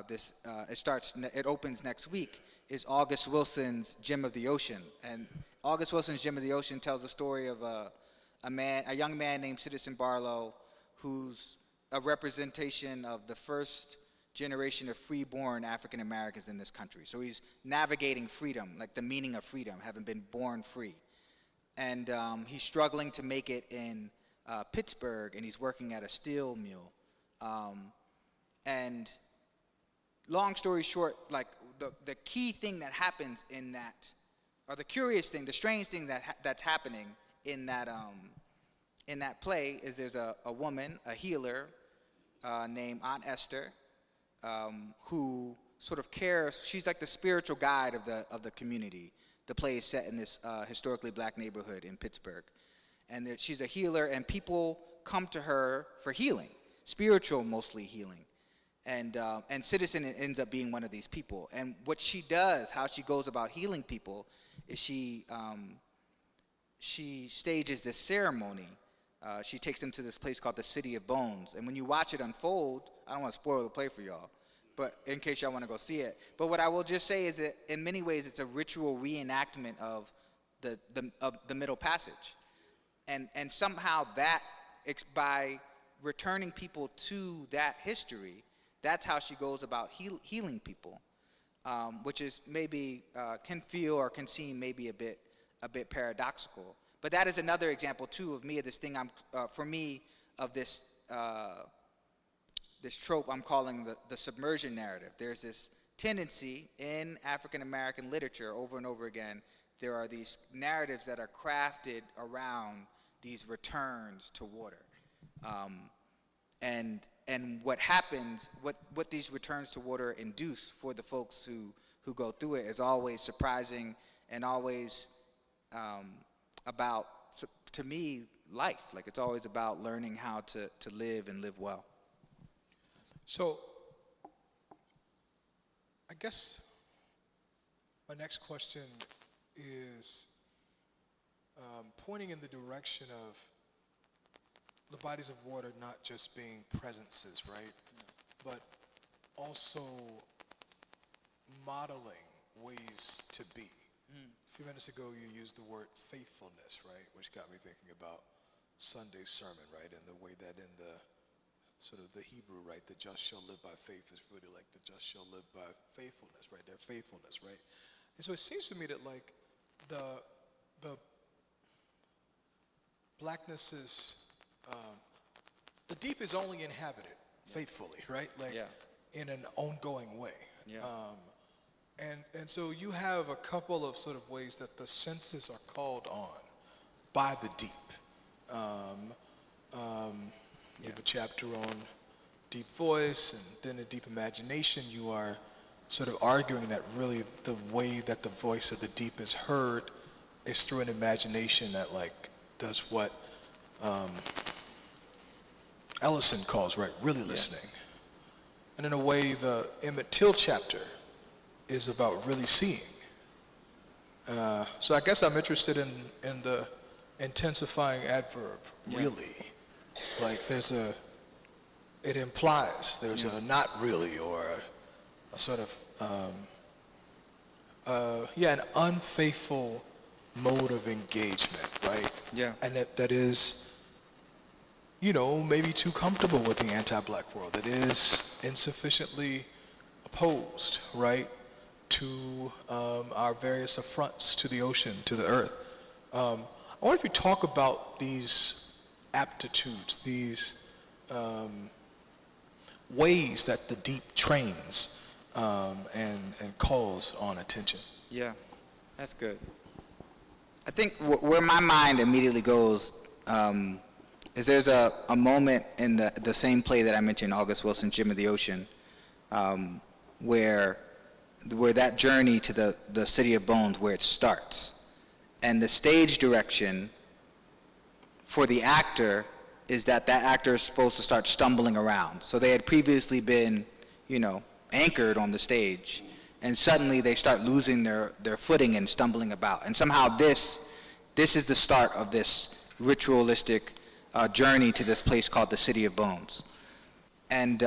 [SPEAKER 3] It opens next week. Is August Wilson's Gem of the Ocean, and August Wilson's Gem of the Ocean tells the story of a young man named Citizen Barlow, who's a representation of the first generation of free-born African Americans in this country. So he's navigating freedom, like the meaning of freedom, having been born free, and he's struggling to make it in Pittsburgh, and he's working at a steel mill. And long story short, like the key thing that happens in that, or the curious thing, the strange thing that's happening in that play is there's a woman, a healer named Aunt Esther, who sort of cares. She's like the spiritual guide of the community. The play is set in this historically black neighborhood in Pittsburgh, and she's a healer, and people come to her for healing, spiritual mostly healing. And Citizen ends up being one of these people. And what she does, how she goes about healing people, is she stages this ceremony. She takes them to this place called the City of Bones. And when you watch it unfold, I don't want to spoil the play for y'all, but in case y'all want to go see it. But what I will just say is that in many ways it's a ritual reenactment of the Middle Passage. And somehow that, by returning people to that history, that's how she goes about healing people, which is maybe can feel or can seem maybe a bit paradoxical. But that is another example too of this thing. For me, of this trope I'm calling the submersion narrative. There's this tendency in African American literature over and over again. There are these narratives that are crafted around these returns to water. And what happens, what these returns to water induce for the folks who go through it is always surprising and always about, to me, life. Like, it's always about learning how to live and live well.
[SPEAKER 4] So, I guess my next question is pointing in the direction of the bodies of water not just being presences, right? But also modeling ways to be. A few minutes ago, you used the word faithfulness, right? Which got me thinking about Sunday's sermon, right? And the way that in the sort of the Hebrew, right? The just shall live by faith is really like the just shall live by faithfulness, right? Their faithfulness, right? And so it seems to me that like the blackness is, the deep is only inhabited faithfully, right? Like in an ongoing way. And so you have a couple of sort of ways that the senses are called on by the deep. You have a chapter on deep voice and then a deep imagination. You are sort of arguing that really the way that the voice of the deep is heard is through an imagination that like does what Ellison calls, right, really listening. And in a way, the Emmett Till chapter is about really seeing. So I guess I'm interested in the intensifying adverb, really. Like it implies there's a not really or a sort of, an unfaithful mode of engagement, right? Yeah. And that is, maybe too comfortable with the anti-black world. It is insufficiently opposed, right, to our various affronts to the ocean, to the earth. I wonder if you talk about these aptitudes, these ways that the deep trains and calls on attention.
[SPEAKER 3] Yeah, that's good. I think where my mind immediately goes is there's a moment in the same play that I mentioned, August Wilson's Gem of the Ocean, where that journey to the City of Bones, where it starts. And the stage direction for the actor is that actor is supposed to start stumbling around. So they had previously been, anchored on the stage, and suddenly they start losing their footing and stumbling about. And somehow this is the start of this ritualistic journey to this place called the City of Bones. And,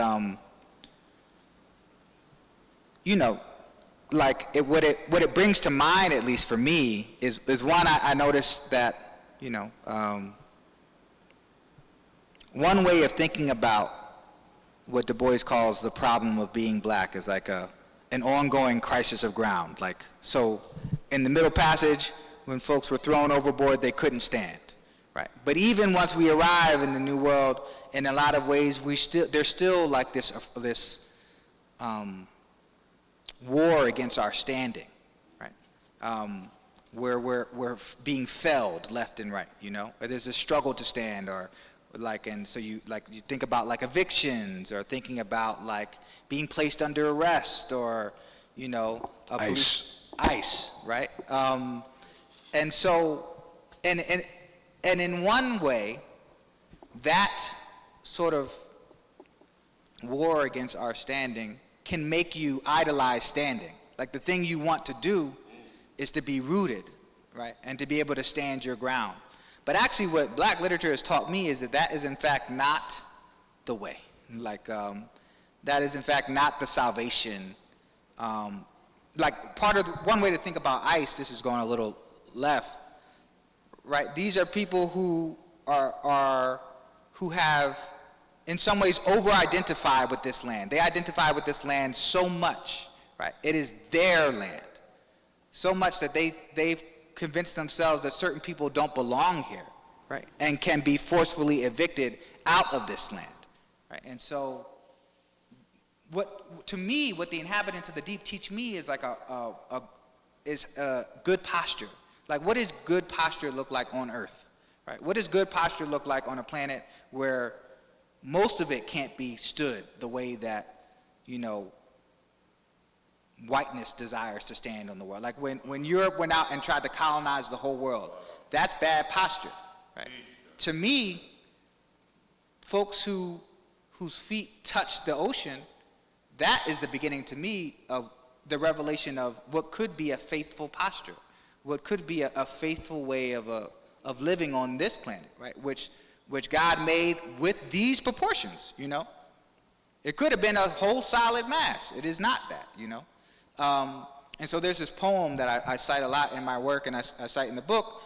[SPEAKER 3] what it brings to mind, at least for me, is one, I noticed that, one way of thinking about what Du Bois calls the problem of being black is like an ongoing crisis of ground. Like, so in the Middle Passage, when folks were thrown overboard, they couldn't stand, right? But even once we arrive in the New World, in a lot of ways, there's still like this war against our standing, right? Where we're being felled left and right, you know? Or there's a struggle to stand, or like, and so you think about like evictions, or thinking about like being placed under arrest, or, you know, ICE, right? And so, and in one way, that sort of war against our standing can make you idolize standing. Like, the thing you want to do is to be rooted, right? And to be able to stand your ground. But actually what black literature has taught me is that that is in fact not the way. Like, that is in fact not the salvation. Like, one way to think about ICE, this is going a little left, right? These are people who who have in some ways over-identified with this land. They identify with this land so much, right? It is their land. So much that they've convinced themselves that certain people don't belong here, right? And can be forcefully evicted out of this land, right? And so, what the inhabitants of the deep teach me is like a good posture. Like, what does good posture look like on Earth, right? What does good posture look like on a planet where most of it can't be stood the way that, you know, whiteness desires to stand on the world? Like, when Europe went out and tried to colonize the whole world, that's bad posture, right? To me, folks whose feet touch the ocean, that is the beginning to me of the revelation of what could be a faithful posture, what could be a faithful way of living on this planet, right? Which God made with these proportions, you know? It could have been a whole solid mass. It is not that, you know? And so there's this poem that I cite a lot in my work, and I cite in the book,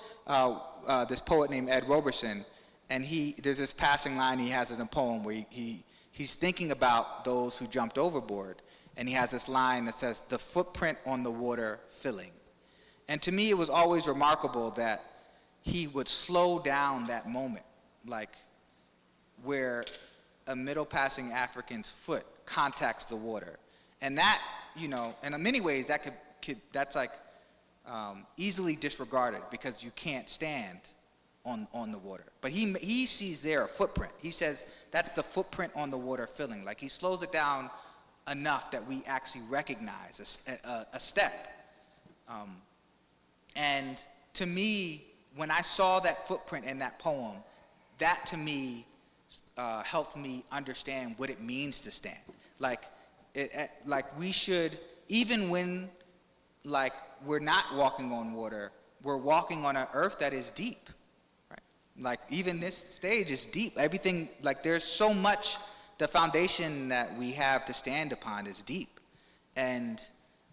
[SPEAKER 3] this poet named Ed Roberson, and there's this passing line he has in the poem where he's thinking about those who jumped overboard, and he has this line that says, "The footprint on the water filling." And to me, it was always remarkable that he would slow down that moment, like where a middle passing African's foot contacts the water. And that, you know, and in many ways that that's like easily disregarded because you can't stand on the water. But he sees there a footprint. He says that's the footprint on the water filling. Like, he slows it down enough that we actually recognize a step. And to me, when I saw that footprint in that poem, that to me helped me understand what it means to stand. Like we should, even when like we're not walking on water, we're walking on an earth that is deep, right? Like, even this stage is deep. Everything, like, there's so much, the foundation that we have to stand upon is deep. And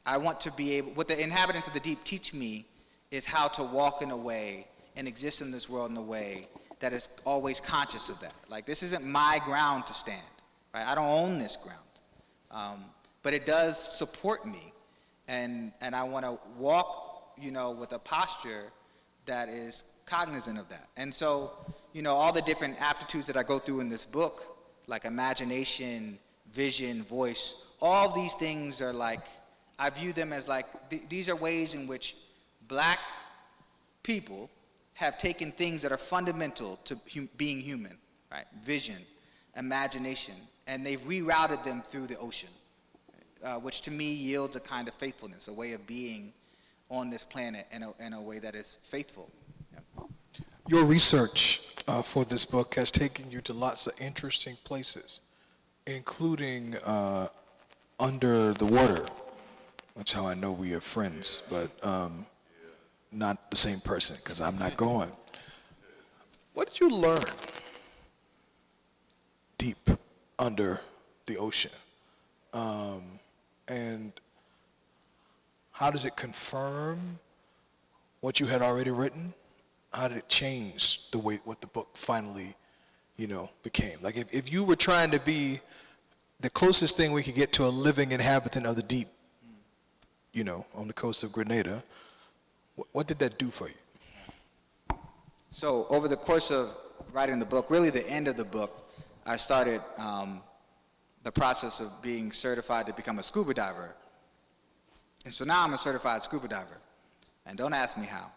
[SPEAKER 3] I want to be able, what the inhabitants of the deep teach me is how to walk in a way and exist in this world in a way that is always conscious of that. Like, this isn't my ground to stand, right? I don't own this ground. But it does support me. And I want to walk, you know, with a posture that is cognizant of that. And so, you know, all the different aptitudes that I go through in this book, like imagination, vision, voice, all these things are like, I view them as like, these are ways in which black people have taken things that are fundamental to being human, right? Vision, imagination, and they've rerouted them through the ocean, which to me yields a kind of faithfulness, a way of being on this planet in a way that is faithful. Yeah.
[SPEAKER 4] Your research for this book has taken you to lots of interesting places, including under the water. That's how I know we are friends, but not the same person, because I'm not going. What did you learn deep under the ocean? And how does it confirm what you had already written? How did it change the way what the book finally, you know, became? Like, if you were trying to be the closest thing we could get to a living inhabitant of the deep, you know, on the coast of Grenada, what did that do for you?
[SPEAKER 3] So over the course of writing the book, really the end of the book, I started the process of being certified to become a scuba diver. And so now I'm a certified scuba diver. And don't ask me how,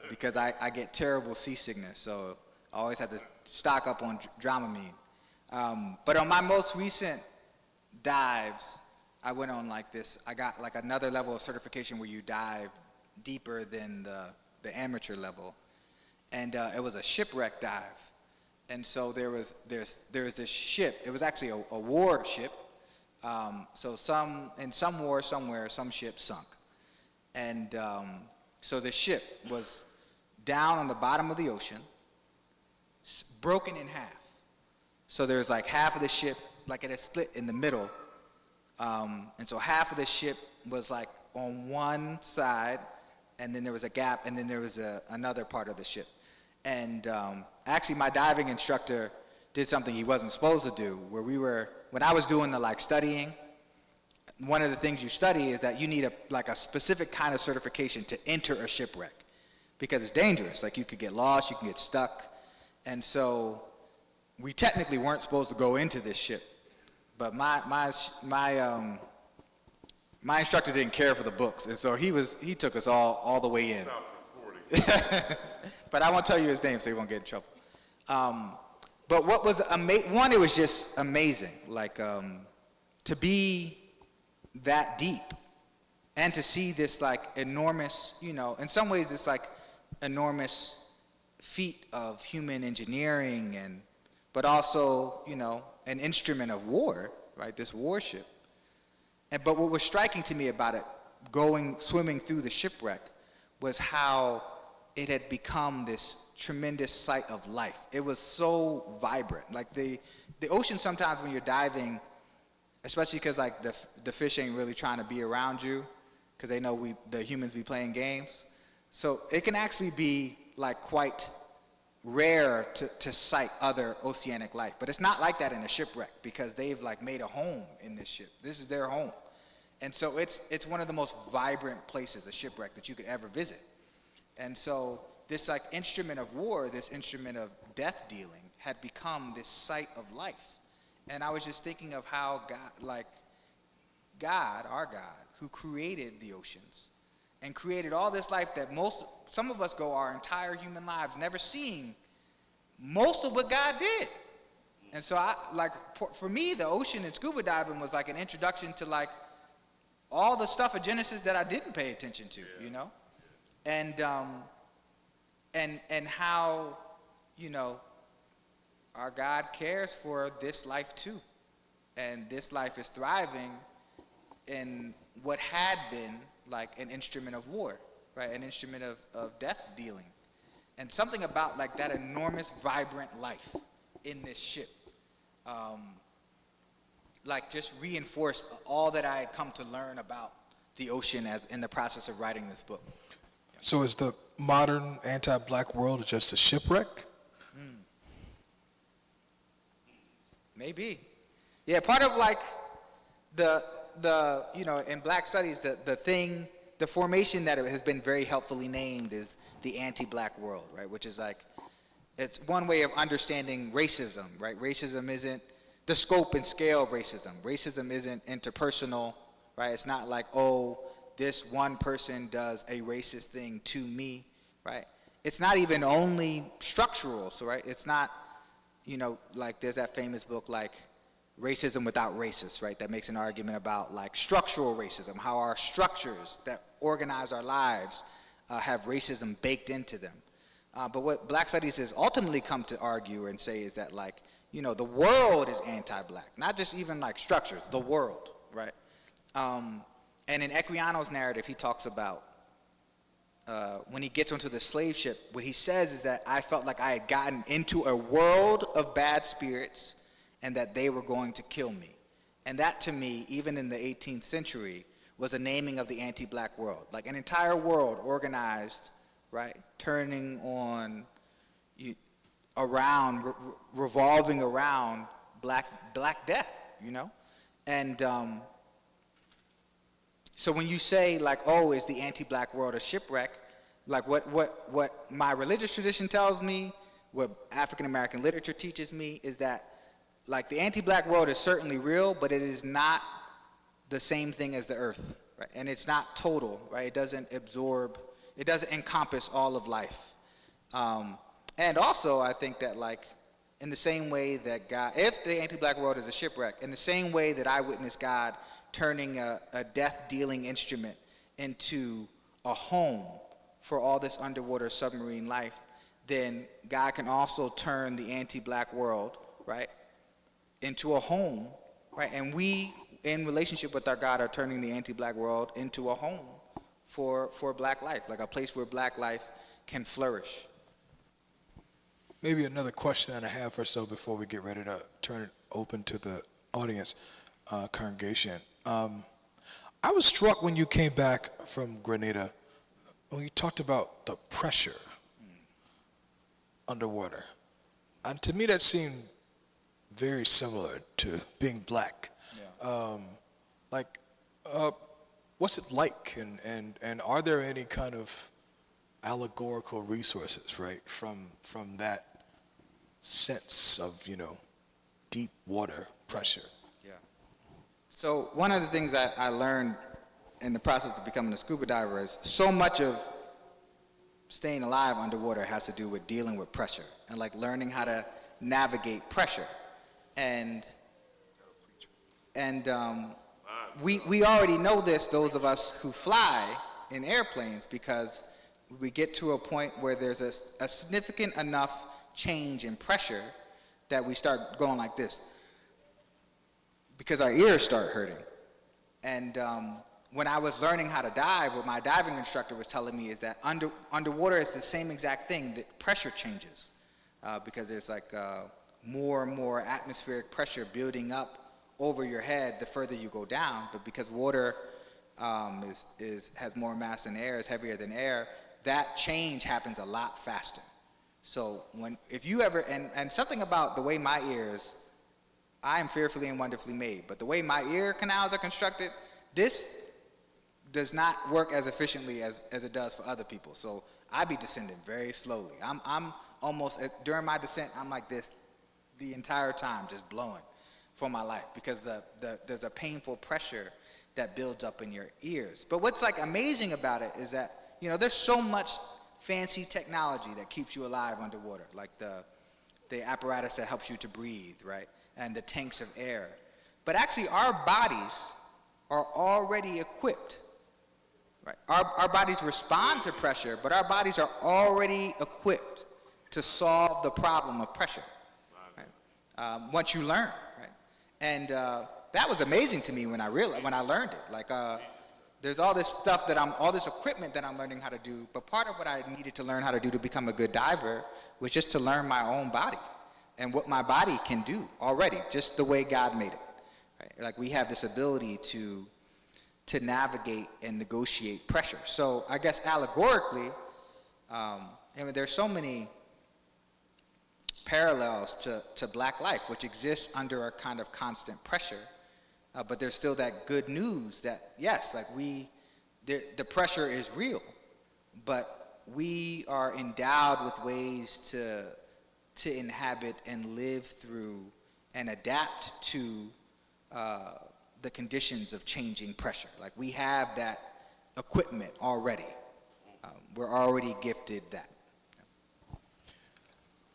[SPEAKER 3] because I get terrible seasickness, so I always have to stock up on Dramamine. But on my most recent dives, I went on like this, I got like another level of certification where you dive deeper than the amateur level. And it was a shipwreck dive. And so there was this ship, it was actually a war ship. So in some war somewhere, some ship sunk. And so the ship was down on the bottom of the ocean, broken in half. So there's like half of the ship, like it had split in the middle. And so half of the ship was like on one side, and then there was a gap, and then there was another part of the ship. And actually my diving instructor did something he wasn't supposed to do, where when I was doing the like studying, one of the things you study is that you need a specific kind of certification to enter a shipwreck, because it's dangerous. Like you could get lost, you can get stuck. And so we technically weren't supposed to go into this ship, but my instructor didn't care for the books, and so he took us all the way in.
[SPEAKER 1] Stop
[SPEAKER 3] But I won't tell you his name so he won't get in trouble. But what was one, it was just amazing, like to be that deep and to see this like enormous, in some ways it's like enormous feat of human engineering, but also, an instrument of war, right? This warship. But what was striking to me about it, swimming through the shipwreck, was how it had become this tremendous site of life. It was so vibrant. Like the ocean, sometimes when you're diving, especially because like the fish ain't really trying to be around you, because they know the humans be playing games. So it can actually be like quite rare to sight other oceanic life. But it's not like that in a shipwreck, because they've like made a home in this ship. This is their home. And so it's one of the most vibrant places, a shipwreck, that you could ever visit. And so this like instrument of war, this instrument of death dealing, had become this site of life. And I was just thinking of how God, our God, who created the oceans and created all this life that some of us go our entire human lives never seeing most of what God did. And so for me, the ocean and scuba diving was like an introduction to like all the stuff of Genesis that I didn't pay attention to, And how, our God cares for this life too. And this life is thriving in what had been like an instrument of war, right? An instrument of death dealing. And something about like that enormous, vibrant life in this ship, like just reinforced all that I had come to learn about the ocean as in the process of writing this book.
[SPEAKER 4] So is the modern anti-black world just a shipwreck?
[SPEAKER 3] Maybe. Yeah, part of like the in black studies, the formation that has been very helpfully named is the anti-black world, right? Which is like, it's one way of understanding racism, right? Racism isn't the scope and scale of racism. Racism isn't interpersonal, right? It's not like, oh, this one person does a racist thing to me, right? It's not even only structural, so right? It's not, like there's that famous book like Racism Without Racists, right? That makes an argument about like structural racism, how our structures that organize our lives have racism baked into them. But what Black Studies has ultimately come to argue and say is that like, the world is anti-black, not just even like structures, the world, right? And in Equiano's narrative, he talks about when he gets onto the slave ship, what he says is that I felt like I had gotten into a world of bad spirits and that they were going to kill me. And that to me, even in the 18th century, was a naming of the anti-black world. Like an entire world organized, right, turning on, revolving around black death, And so when you say like, oh, is the anti-black world a shipwreck? Like what my religious tradition tells me, what African American literature teaches me is that like the anti-black world is certainly real, but it is not the same thing as the earth, right? And it's not total, right? It doesn't absorb, it doesn't encompass all of life. And also, I think that, like, in the same way that God, if the anti-black world is a shipwreck, in the same way that I witnessed God turning a death-dealing instrument into a home for all this underwater submarine life, then God can also turn the anti-black world, right, into a home, right? And we, in relationship with our God, are turning the anti-black world into a home for black life, like a place where black life can flourish.
[SPEAKER 4] Maybe another question and a half or so before we get ready to turn it open to the audience, congregation. I was struck when you came back from Grenada, when you talked about the pressure underwater. And to me that seemed very similar to being black. Yeah. What's it like, and are there any kind of allegorical resources, right, from that sense of, deep water pressure?
[SPEAKER 3] Yeah. So one of the things I learned in the process of becoming a scuba diver is so much of staying alive underwater has to do with dealing with pressure and, like, learning how to navigate pressure. And we already know this, those of us who fly in airplanes, because we get to a point where there's a significant enough change in pressure that we start going like this because our ears start hurting. And when I was learning how to dive, what my diving instructor was telling me is that underwater is the same exact thing, that pressure changes because there's like more and more atmospheric pressure building up over your head the further you go down. But because water has more mass than air, is heavier than air, that change happens a lot faster. So if you ever, and something about the way my ears, I am fearfully and wonderfully made, but the way my ear canals are constructed, this does not work as efficiently as it does for other people. So I be descending very slowly. I'm almost, during my descent, I'm like this the entire time, just blowing for my life, because there's a painful pressure that builds up in your ears. But what's like amazing about it is that, there's so much fancy technology that keeps you alive underwater, like the apparatus that helps you to breathe, right? And the tanks of air. But actually our bodies are already equipped, right? Our bodies respond to pressure, but our bodies are already equipped to solve the problem of pressure, right? Once you learn, right? And that was amazing to me when I learned it. Like, there's all this stuff all this equipment that I'm learning how to do, but part of what I needed to learn how to do to become a good diver was just to learn my own body and what my body can do already, just the way God made it. Right? Like, we have this ability to navigate and negotiate pressure. So I guess allegorically, there's so many parallels to black life, which exists under a kind of constant pressure. But there's still that good news that, yes, like the pressure is real, but we are endowed with ways to inhabit and live through and adapt to the conditions of changing pressure. Like, we have that equipment already. We're already gifted that.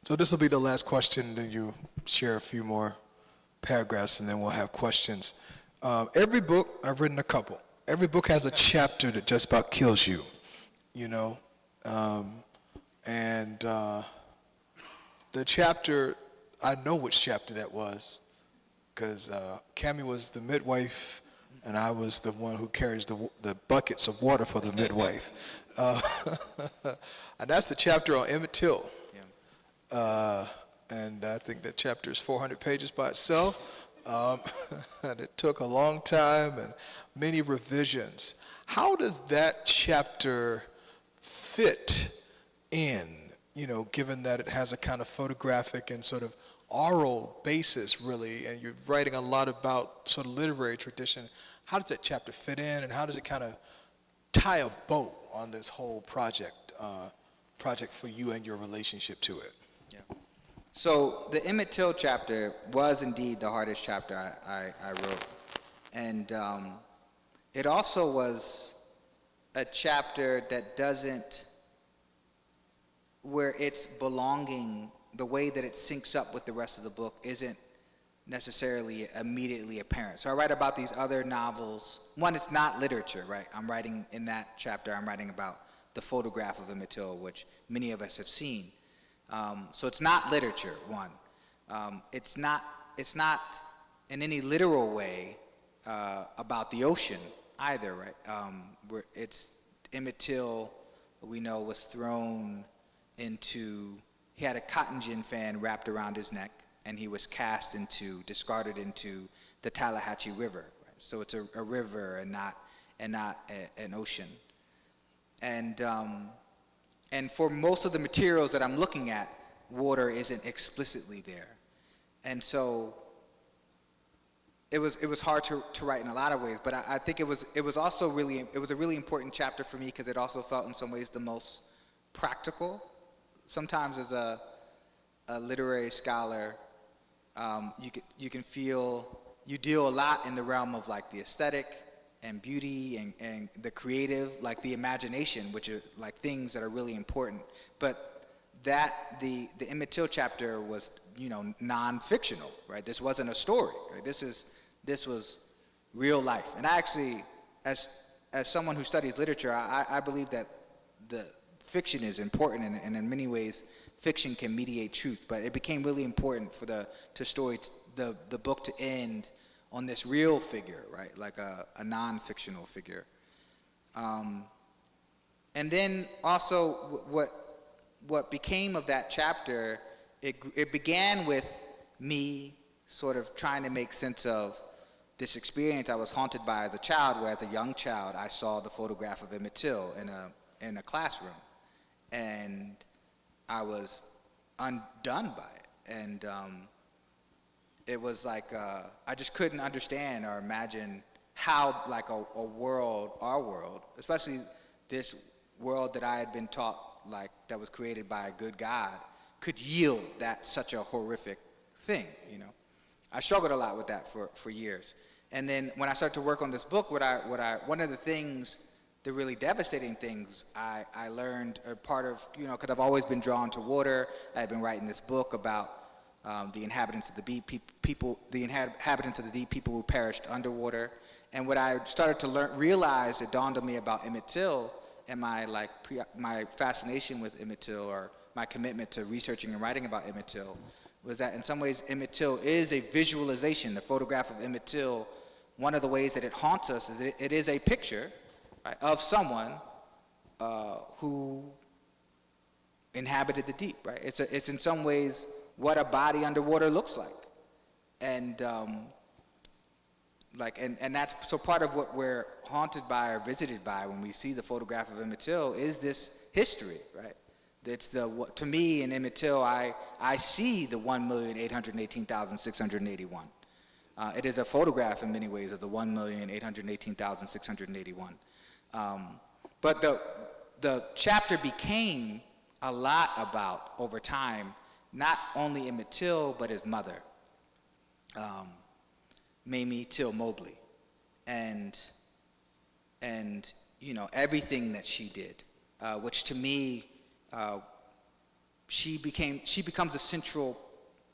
[SPEAKER 4] So this will be the last question, then you share a few more paragraphs, and then we'll have questions. Every book, I've written a couple, every book has a chapter that just about kills you, and the chapter, I know which chapter that was, because Cammie was the midwife, and I was the one who carries the buckets of water for the midwife. And that's the chapter on Emmett Till. And I think that chapter is 400 pages by itself. And it took a long time and many revisions. How does that chapter fit in, given that it has a kind of photographic and sort of oral basis, really, and you're writing a lot about sort of literary tradition? How does that chapter fit in, and how does it kind of tie a bow on this whole project for you and your relationship to it?
[SPEAKER 3] Yeah. So the Emmett Till chapter was indeed the hardest chapter I wrote. And it also was a chapter that doesn't, where its belonging, the way that it syncs up with the rest of the book isn't necessarily immediately apparent. So I write about these other novels. One, it's not literature, right? I'm writing in that chapter, I'm writing about the photograph of Emmett Till, which many of us have seen. So it's not literature, one. It's not in any literal way about the ocean either, right? Where it's Emmett Till, we know, was thrown into, he had a cotton gin fan wrapped around his neck, and he was discarded into the Tallahatchie River. Right? So it's a river and not an ocean. And for most of the materials that I'm looking at, water isn't explicitly there. And so it was hard to write in a lot of ways, but I think it was also a really important chapter for me because it also felt in some ways the most practical. Sometimes as a literary scholar, you can feel you deal a lot in the realm of like the aesthetic and beauty and the creative, like the imagination, which are like things that are really important. But the Emmett Till chapter was, non-fictional, right? This wasn't a story, right? This was real life. And I actually, as someone who studies literature, I believe that the fiction is important, and in many ways, fiction can mediate truth. But it became really important for the book to end on this real figure, right? Like a non-fictional figure. And then also what became of that chapter, it began with me sort of trying to make sense of this experience I was haunted by as a child, where as a young child I saw the photograph of Emmett Till in a classroom, and I was undone by it. And it was like I just couldn't understand or imagine how like a world, our world, especially this world that I had been taught like that was created by a good God, could yield that such a horrific thing. I struggled a lot with that for years. And then when I started to work on this book, one of the things, the really devastating things I learned are part of, because I've always been drawn to water. I had been writing this book about the inhabitants of the deep, people who perished underwater. And what I started to realize, it dawned on me about Emmett Till and my fascination with Emmett Till, or my commitment to researching and writing about Emmett Till, was that in some ways Emmett Till is a visualization. The photograph of Emmett Till, one of the ways that it haunts us is it is a picture, right, of someone who inhabited the deep, right? It's in some ways what a body underwater looks like. And and that's so part of what we're haunted by or visited by when we see the photograph of Emmett Till is this history, right? It's to me in Emmett Till, I see the 1,818,681. It is a photograph in many ways of the 1,818,681. But the chapter became a lot about, over time, not only Emmett Till, but his mother, Mamie Till Mobley, and everything that she did, which to me, she becomes a central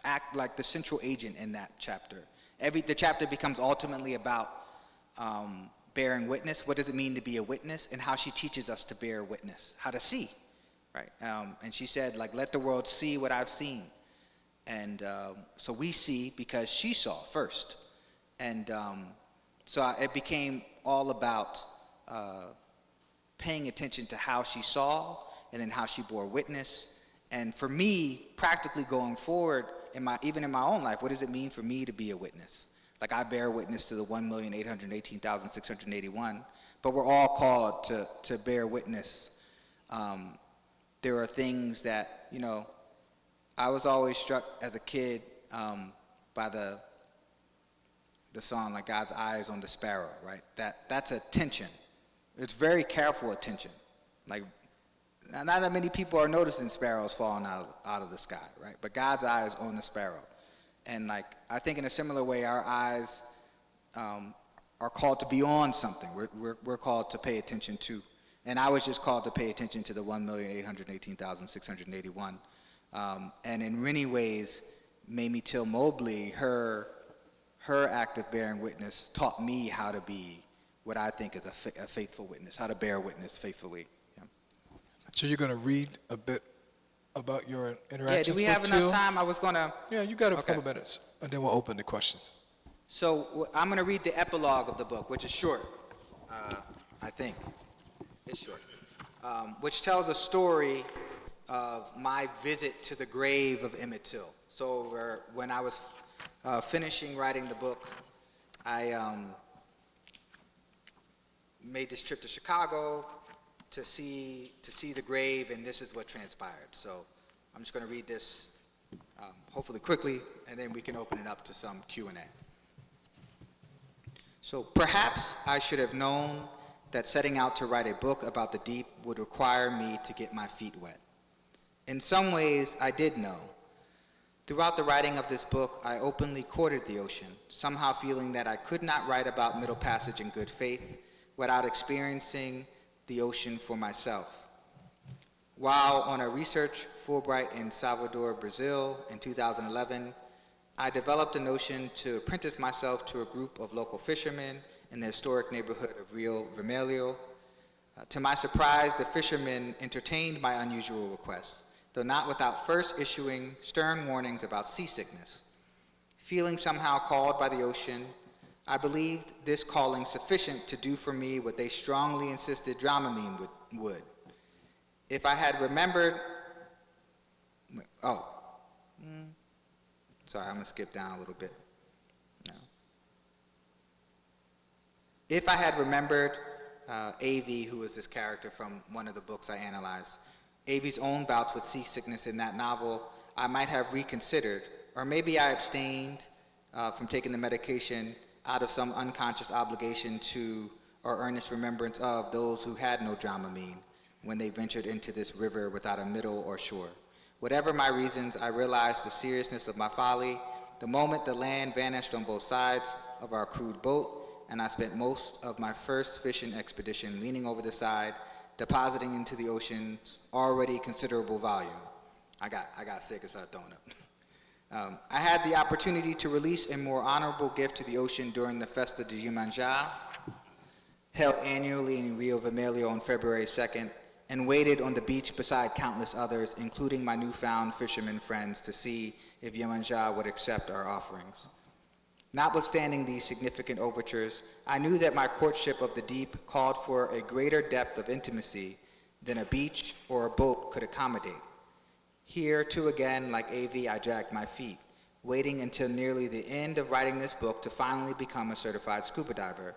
[SPEAKER 3] act, like the central agent in that chapter. The chapter becomes ultimately about bearing witness. What does it mean to be a witness, and how she teaches us to bear witness, how to see, right? And she said, like, let the world see what I've seen. And so we see because she saw first. And so it became all about paying attention to how she saw, and then how she bore witness. And for me, practically going forward, even in my own life, what does it mean for me to be a witness? Like, I bear witness to the 1,818,681, but we're all called to bear witness. There are things that, I was always struck as a kid by the song, like, God's eyes on the sparrow, right? That's attention. It's very careful attention. Like, not that many people are noticing sparrows falling out of the sky, right? But God's eyes on the sparrow. And like, I think in a similar way, our eyes are called to be on something. We're called to pay attention to. And I was just called to pay attention to the 1,818,681. And in many ways, Mamie Till Mobley, her act of bearing witness taught me how to be what I think is a faithful witness, how to bear witness faithfully. Yeah.
[SPEAKER 4] So you're going to read a bit about your interactions.
[SPEAKER 3] Yeah, do we have enough time? I was going to...
[SPEAKER 4] Yeah, you got a couple minutes, and then we'll open the questions.
[SPEAKER 3] So I'm going to read the epilogue of the book, which is short, I think. It's short. Which tells a story of my visit to the grave of Emmett Till. So when I was finishing writing the book, I made this trip to Chicago to see the grave, and this is what transpired. So I'm just going to read this hopefully quickly, and then we can open it up to some Q&A. So perhaps I should have known that setting out to write a book about the deep would require me to get my feet wet. In some ways, I did know. Throughout the writing of this book, I openly courted the ocean, somehow feeling that I could not write about Middle Passage in good faith without experiencing the ocean for myself. While on a research Fulbright in Salvador, Brazil in 2011, I developed a notion to apprentice myself to a group of local fishermen in the historic neighborhood of Rio Vermelho. To my surprise, the fishermen entertained my unusual request, though not without first issuing stern warnings about seasickness. Feeling somehow called by the ocean, I believed this calling sufficient to do for me what they strongly insisted Dramamine would. If I had remembered, sorry, I'm gonna skip down a little bit. No. If I had remembered A.V., who is this character from one of the books I analyzed, A.V.'s own bouts with seasickness in that novel, I might have reconsidered, or maybe I abstained from taking the medication out of some unconscious obligation to or earnest remembrance of those who had no Dramamine when they ventured into this river without a middle or shore. Whatever my reasons, I realized the seriousness of my folly the moment the land vanished on both sides of our crude boat, and I spent most of my first fishing expedition leaning over the side, depositing into the ocean's already considerable volume. I got sick and started throwing up. I had the opportunity to release a more honorable gift to the ocean during the Festa de Iemanjá, held annually in Rio Vermelho on February 2nd, and waited on the beach beside countless others, including my newfound fishermen friends, to see if Iemanjá would accept our offerings. Notwithstanding these significant overtures, I knew that my courtship of the deep called for a greater depth of intimacy than a beach or a boat could accommodate. Here, too, again, like A.V., I dragged my feet, waiting until nearly the end of writing this book to finally become a certified scuba diver.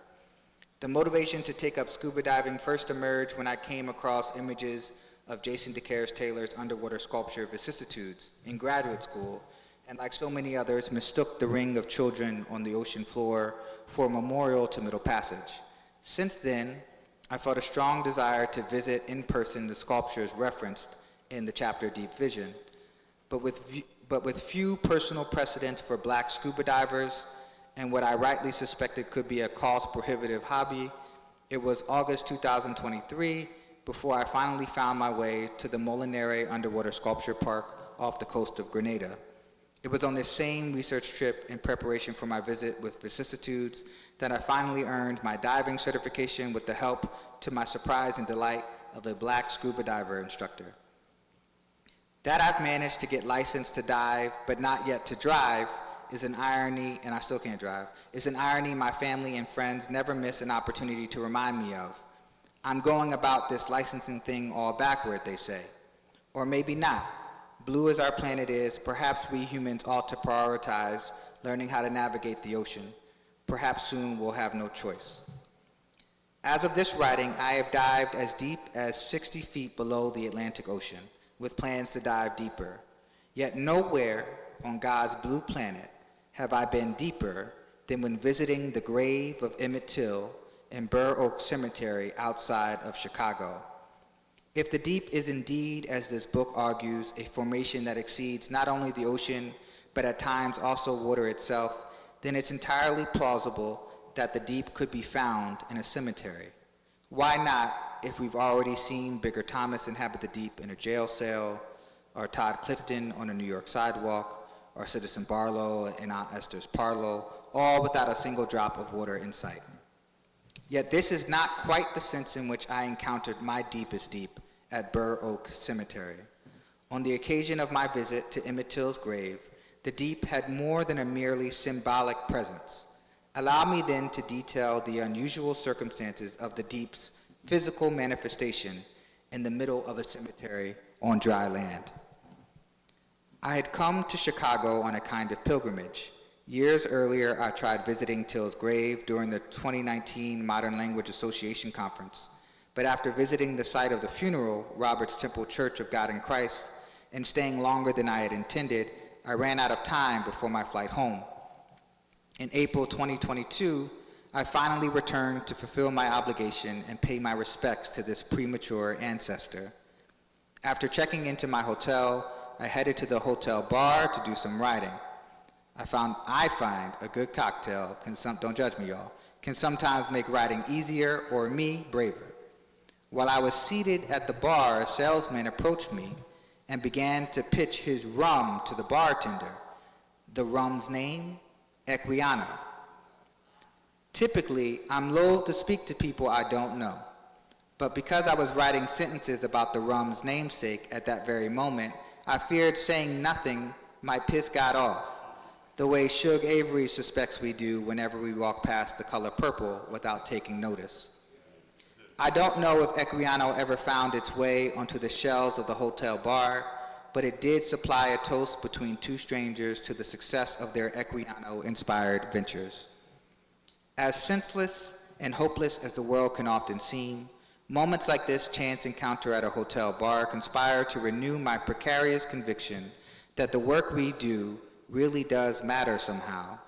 [SPEAKER 3] The motivation to take up scuba diving first emerged when I came across images of Jason DeCaires Taylor's underwater sculpture Vicissitudes in graduate school, and like so many others, mistook the ring of children on the ocean floor for a memorial to Middle Passage. Since then, I felt a strong desire to visit in person the sculptures referenced in the chapter Deep Vision, but with few personal precedents for black scuba divers and what I rightly suspected could be a cost-prohibitive hobby, it was August 2023 before I finally found my way to the Molinare Underwater Sculpture Park off the coast of Grenada. It was on this same research trip in preparation for my visit with Vicissitudes that I finally earned my diving certification with the help, to my surprise and delight, of a black scuba diver instructor. That I've managed to get licensed to dive, but not yet to drive, is an irony, and I still can't drive, is an irony my family and friends never miss an opportunity to remind me of. I'm going about this licensing thing all backward, they say. Or maybe not. Blue as our planet is, perhaps we humans ought to prioritize learning how to navigate the ocean. Perhaps soon we'll have no choice. As of this writing, I have dived as deep as 60 feet below the Atlantic Ocean, with plans to dive deeper. Yet nowhere on God's blue planet have I been deeper than when visiting the grave of Emmett Till in Burr Oak Cemetery outside of Chicago. If the deep is indeed, as this book argues, a formation that exceeds not only the ocean, but at times also water itself, then it's entirely plausible that the deep could be found in a cemetery. Why not if we've already seen Bigger Thomas inhabit the deep in a jail cell, or Todd Clifton on a New York sidewalk, or Citizen Barlow in Aunt Esther's parlor, all without a single drop of water in sight. Yet this is not quite the sense in which I encountered my deepest deep at Burr Oak Cemetery. On the occasion of my visit to Emmett Till's grave, the deep had more than a merely symbolic presence. Allow me then to detail the unusual circumstances of the deep's physical manifestation in the middle of a cemetery on dry land. I had come to Chicago on a kind of pilgrimage. Years earlier, I tried visiting Till's grave during the 2019 Modern Language Association Conference. But after visiting the site of the funeral, Robert's Temple Church of God in Christ, and staying longer than I had intended, I ran out of time before my flight home. In April 2022, I finally returned to fulfill my obligation and pay my respects to this premature ancestor. After checking into my hotel, I headed to the hotel bar to do some writing. I find a good cocktail, don't judge me y'all, can sometimes make writing easier or me braver. While I was seated at the bar, a salesman approached me and began to pitch his rum to the bartender. The rum's name? Equiano. Typically, I'm loath to speak to people I don't know. But because I was writing sentences about the rum's namesake at that very moment, I feared saying nothing might piss God off, the way Suge Avery suspects we do whenever we walk past the color purple without taking notice. I don't know if Equiano ever found its way onto the shelves of the hotel bar, but it did supply a toast between two strangers to the success of their Equiano-inspired ventures. As senseless and hopeless as the world can often seem, moments like this chance encounter at a hotel bar conspire to renew my precarious conviction that the work we do really does matter somehow,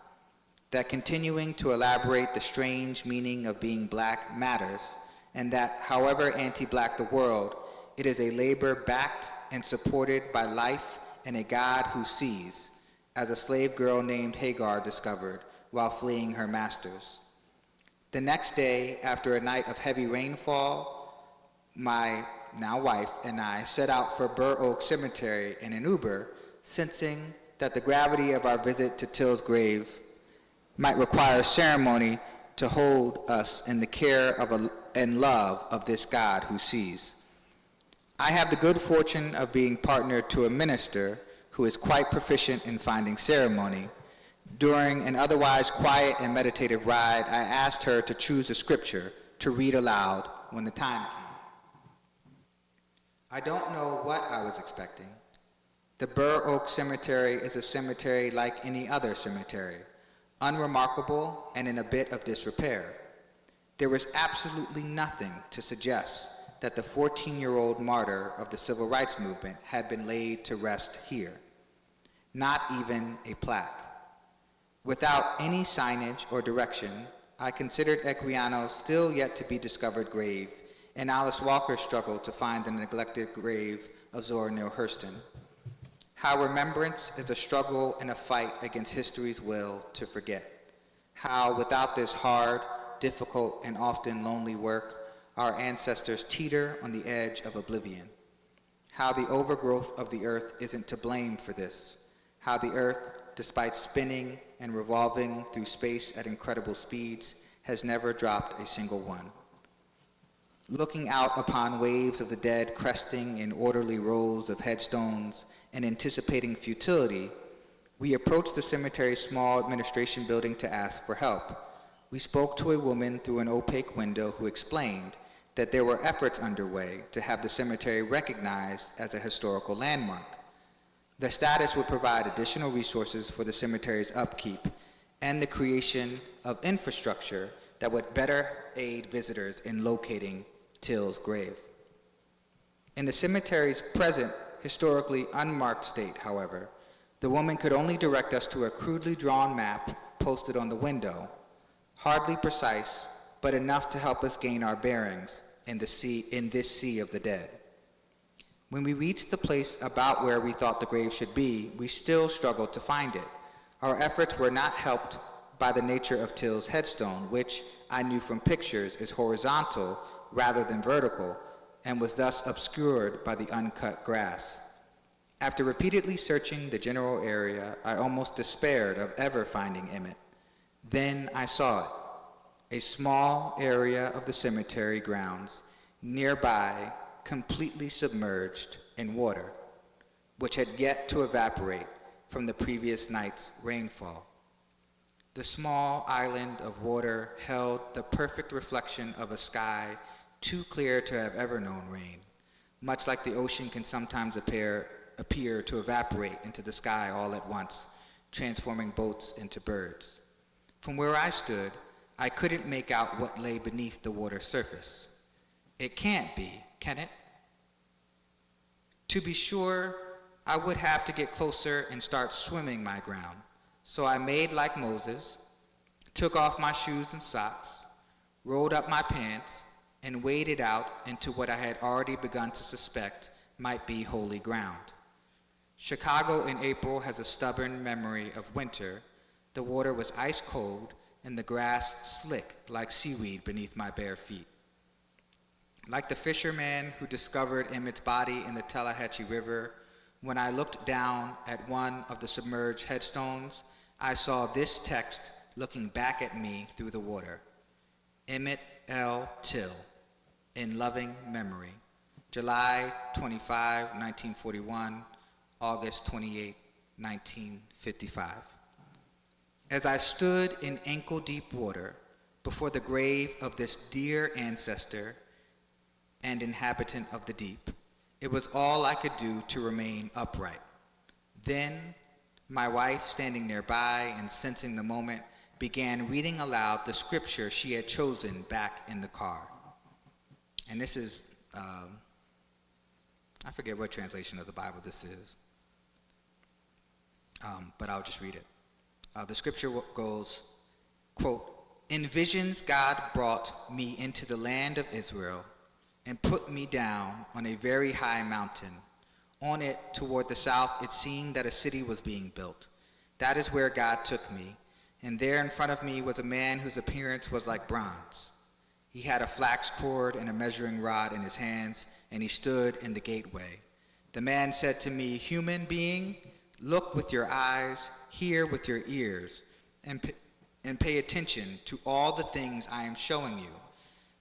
[SPEAKER 3] that continuing to elaborate the strange meaning of being black matters, and that however anti-black the world, it is a labor backed and supported by life and a God who sees, as a slave girl named Hagar discovered while fleeing her masters. The next day, after a night of heavy rainfall, my now wife and I set out for Burr Oak Cemetery in an Uber, sensing that the gravity of our visit to Till's grave might require ceremony to hold us in the care of and love of this God who sees. I have the good fortune of being partnered to a minister who is quite proficient in finding ceremony. During an otherwise quiet and meditative ride, I asked her to choose a scripture to read aloud when the time came. I don't know what I was expecting. The Burr Oak Cemetery is a cemetery like any other cemetery, unremarkable and in a bit of disrepair. There was absolutely nothing to suggest that the 14-year-old martyr of the civil rights movement had been laid to rest here. Not even a plaque. Without any signage or direction, I considered Equiano's still yet to be discovered grave and Alice Walker's struggle to find the neglected grave of Zora Neale Hurston. How remembrance is a struggle and a fight against history's will to forget. How without this hard, difficult, and often lonely work, our ancestors teeter on the edge of oblivion. How the overgrowth of the earth isn't to blame for this. How the earth, despite spinning and revolving through space at incredible speeds, has never dropped a single one. Looking out upon waves of the dead cresting in orderly rows of headstones and anticipating futility, we approached the cemetery's small administration building to ask for help. We spoke to a woman through an opaque window who explained that there were efforts underway to have the cemetery recognized as a historical landmark. The status would provide additional resources for the cemetery's upkeep and the creation of infrastructure that would better aid visitors in locating Till's grave. In the cemetery's present, historically unmarked state, however, the woman could only direct us to a crudely drawn map posted on the window, hardly precise, but enough to help us gain our bearings in this sea of the dead. When we reached the place about where we thought the grave should be, we still struggled to find it. Our efforts were not helped by the nature of Till's headstone, which I knew from pictures is horizontal rather than vertical, and was thus obscured by the uncut grass. After repeatedly searching the general area, I almost despaired of ever finding Emmett. Then I saw it, a small area of the cemetery grounds nearby, completely submerged in water, which had yet to evaporate from the previous night's rainfall. The small island of water held the perfect reflection of a sky too clear to have ever known rain, much like the ocean can sometimes appear to evaporate into the sky all at once, transforming boats into birds. From where I stood, I couldn't make out what lay beneath the water's surface. It can't be, can it? To be sure, I would have to get closer and start swimming my ground. So I made like Moses, took off my shoes and socks, rolled up my pants, and waded out into what I had already begun to suspect might be holy ground. Chicago in April has a stubborn memory of winter. The water was ice cold and the grass slick like seaweed beneath my bare feet. Like the fisherman who discovered Emmett's body in the Tallahatchie River, when I looked down at one of the submerged headstones, I saw this text looking back at me through the water. Emmett L. Till, in loving memory. July 25, 1941, August 28, 1955. As I stood in ankle-deep water before the grave of this dear ancestor and inhabitant of the deep, it was all I could do to remain upright. Then, my wife, standing nearby and sensing the moment, began reading aloud the scripture she had chosen back in the car. And this is, I forget what translation of the Bible this is, but I'll just read it. The scripture goes, quote, "In visions God brought me into the land of Israel and put me down on a very high mountain. On it, toward the south, it seemed that a city was being built. That is where God took me, and there in front of me was a man whose appearance was like bronze. He had a flax cord and a measuring rod in his hands, and he stood in the gateway. The man said to me, 'Human being, look with your eyes, hear with your ears, and pay attention to all the things I am showing you,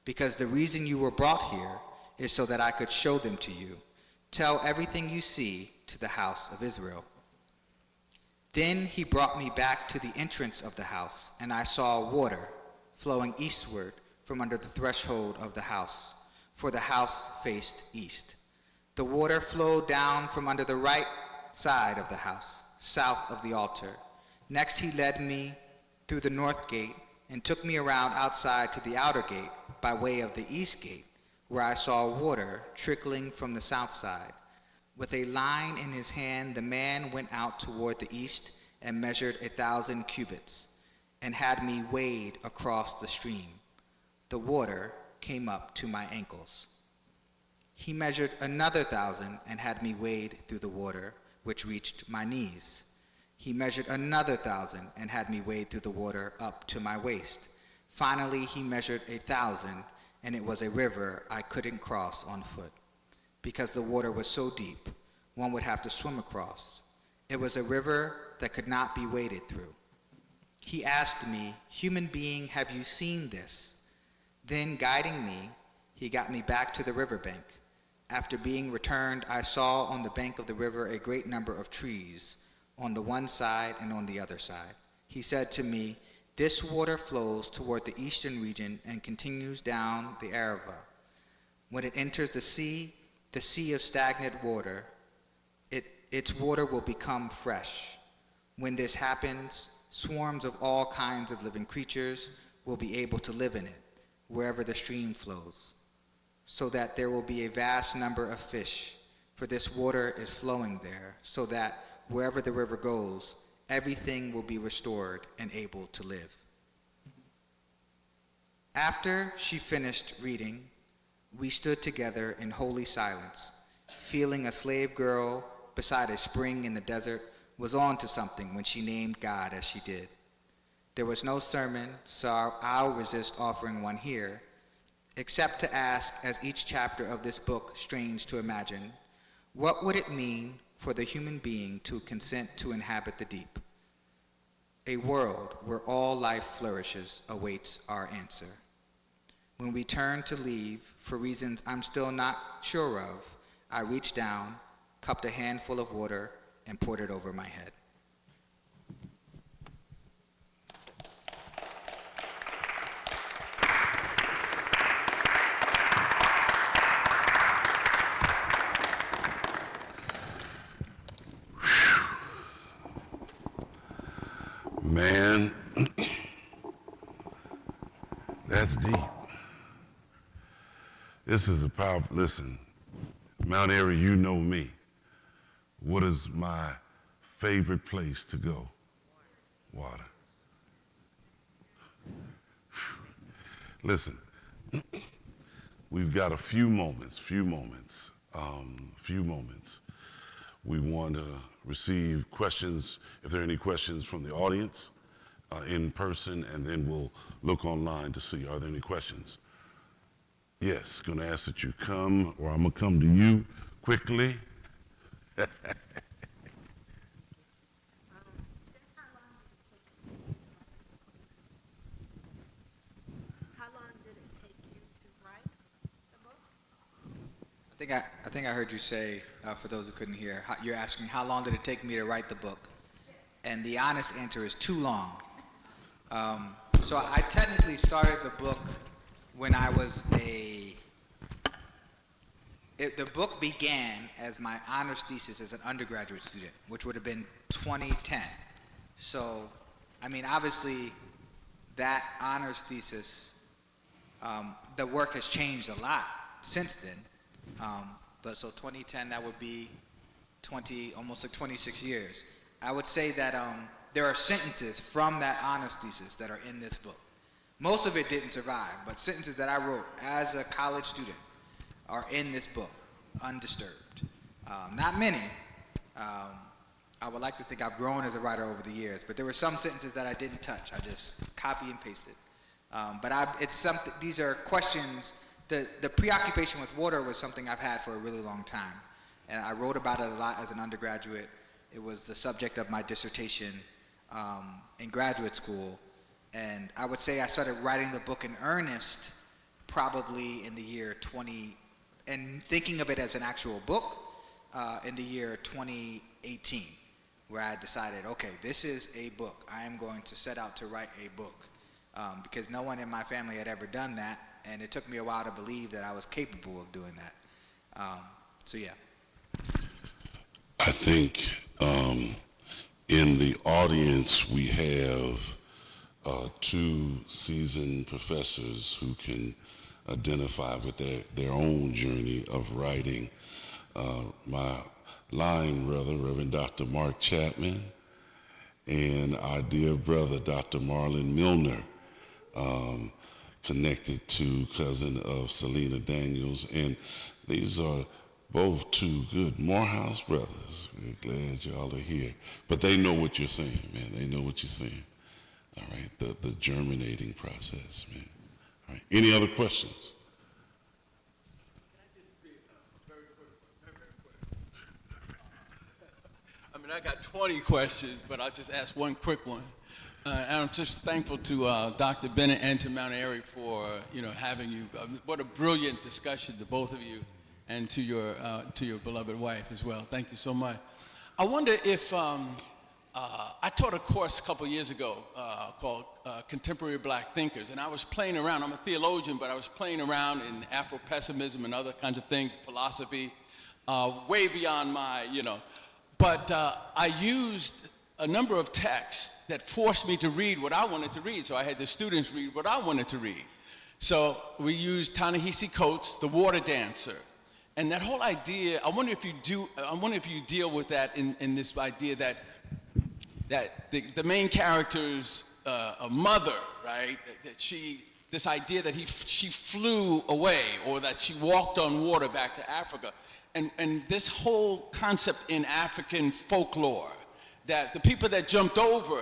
[SPEAKER 3] because the reason you were brought here is so that I could show them to you. Tell everything you see to the house of Israel.' Then he brought me back to the entrance of the house, and I saw water flowing eastward from under the threshold of the house, for the house faced east. The water flowed down from under the right side of the house, south of the altar. Next he led me through the north gate and took me around outside to the outer gate by way of the east gate, where I saw water trickling from the south side. With a line in his hand, the man went out toward the east and measured 1,000 cubits, and had me wade across the stream. The water came up to my ankles. He measured another 1,000 and had me wade through the water, which reached my knees. He measured another 1,000 and had me wade through the water up to my waist. Finally, he measured 1,000, and it was a river I couldn't cross on foot, because the water was so deep, one would have to swim across. It was a river that could not be waded through. He asked me, 'Human being, have you seen this?' Then, guiding me, he got me back to the riverbank. After being returned, I saw on the bank of the river a great number of trees, on the one side and on the other side. He said to me, 'This water flows toward the eastern region and continues down the Arava. When it enters the sea of stagnant water, its water will become fresh. When this happens, swarms of all kinds of living creatures will be able to live in it, wherever the stream flows, so that there will be a vast number of fish, for this water is flowing there, so that wherever the river goes, everything will be restored and able to live.'" After she finished reading, we stood together in holy silence, feeling a slave girl beside a spring in the desert was on to something when she named God as she did. There was no sermon, so I'll resist offering one here, except to ask, as each chapter of this book strains to imagine, what would it mean for the human being to consent to inhabit the deep? A world where all life flourishes awaits our answer. When we turn to leave, for reasons I'm still not sure of, I reached down, cupped a handful of water, and poured it over my head.
[SPEAKER 1] Man, that's deep. This is a powerful, listen, Mount Airy, you know me. What is my favorite place to go? Water. Listen, we've got a few moments. We want to receive questions, if there are any questions from the audience in person, and then we'll look online to see, are there any questions? Yes, going to ask that you come, or I'm going to come to you quickly.
[SPEAKER 3] I think I heard you say, for those who couldn't hear, you're asking how long did it take me to write the book? And the honest answer is too long. So I technically started the book when I was the book began as my honors thesis as an undergraduate student, which would have been 2010. So, I mean, obviously, that honors thesis, the work has changed a lot since then. But so 2010, that would be almost like 26 years. I would say that there are sentences from that honors thesis that are in this book. Most of it didn't survive, but sentences that I wrote as a college student are in this book, undisturbed. Not many. I would like to think I've grown as a writer over the years, but there were some sentences that I didn't touch. I just copy and pasted. It's something. These are questions. The preoccupation with water was something I've had for a really long time, and I wrote about it a lot as an undergraduate. It was the subject of my dissertation in graduate school, and I would say I started writing the book in earnest probably in the year 20, and thinking of it as an actual book in the year 2018, where I decided, okay, this is a book. I am going to set out to write a book, because no one in my family had ever done that, and it took me a while to believe that I was capable of doing that. So yeah.
[SPEAKER 1] I think in the audience we have two seasoned professors who can identify with their own journey of writing. My lying brother, Reverend Dr. Mark Chapman, and our dear brother, Dr. Marlon Milner, connected to cousin of Selena Daniels, and these are both two good Morehouse brothers. We're glad y'all are here. But they know what you're saying, man. They know what you're saying. All right, the germinating process, man. All right, any other questions?
[SPEAKER 5] I mean, I got 20 questions, but I'll just ask one quick one. And I'm just thankful to Dr. Bennett and to Mount Airy for having you. What a brilliant discussion, to both of you, and to your beloved wife as well. Thank you so much. I wonder if I taught a course a couple years ago called Contemporary Black Thinkers, and I was playing around. I'm a theologian, but I was playing around in Afro-pessimism and other kinds of things, philosophy, way beyond my, But I used a number of texts that forced me to read what I wanted to read. So I had the students read what I wanted to read. So we used Ta-Nehisi Coates' The Water Dancer. And that whole idea, I wonder if you deal with that in this idea that the main character's a mother, right? This idea that she flew away, or that she walked on water back to Africa. And this whole concept in African folklore that the people that jumped over,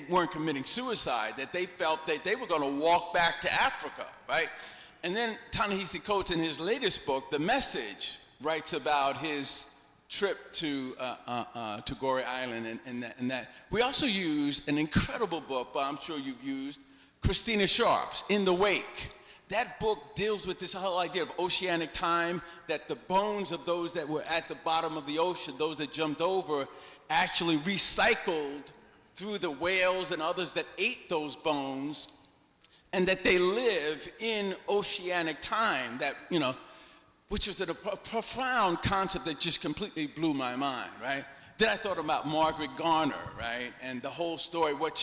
[SPEAKER 5] weren't committing suicide, that they felt that they were going to walk back to Africa, right? And then Ta-Nehisi Coates, in his latest book, The Message, writes about his trip to Gorée Island and that. We also used an incredible book, but I'm sure you've used, Christina Sharp's In the Wake. That book deals with this whole idea of oceanic time, that the bones of those that were at the bottom of the ocean, those that jumped over, actually recycled through the whales and others that ate those bones, and that they live in oceanic time, that, which was a profound concept that just completely blew my mind, right? Then I thought about Margaret Garner, right? And the whole story, what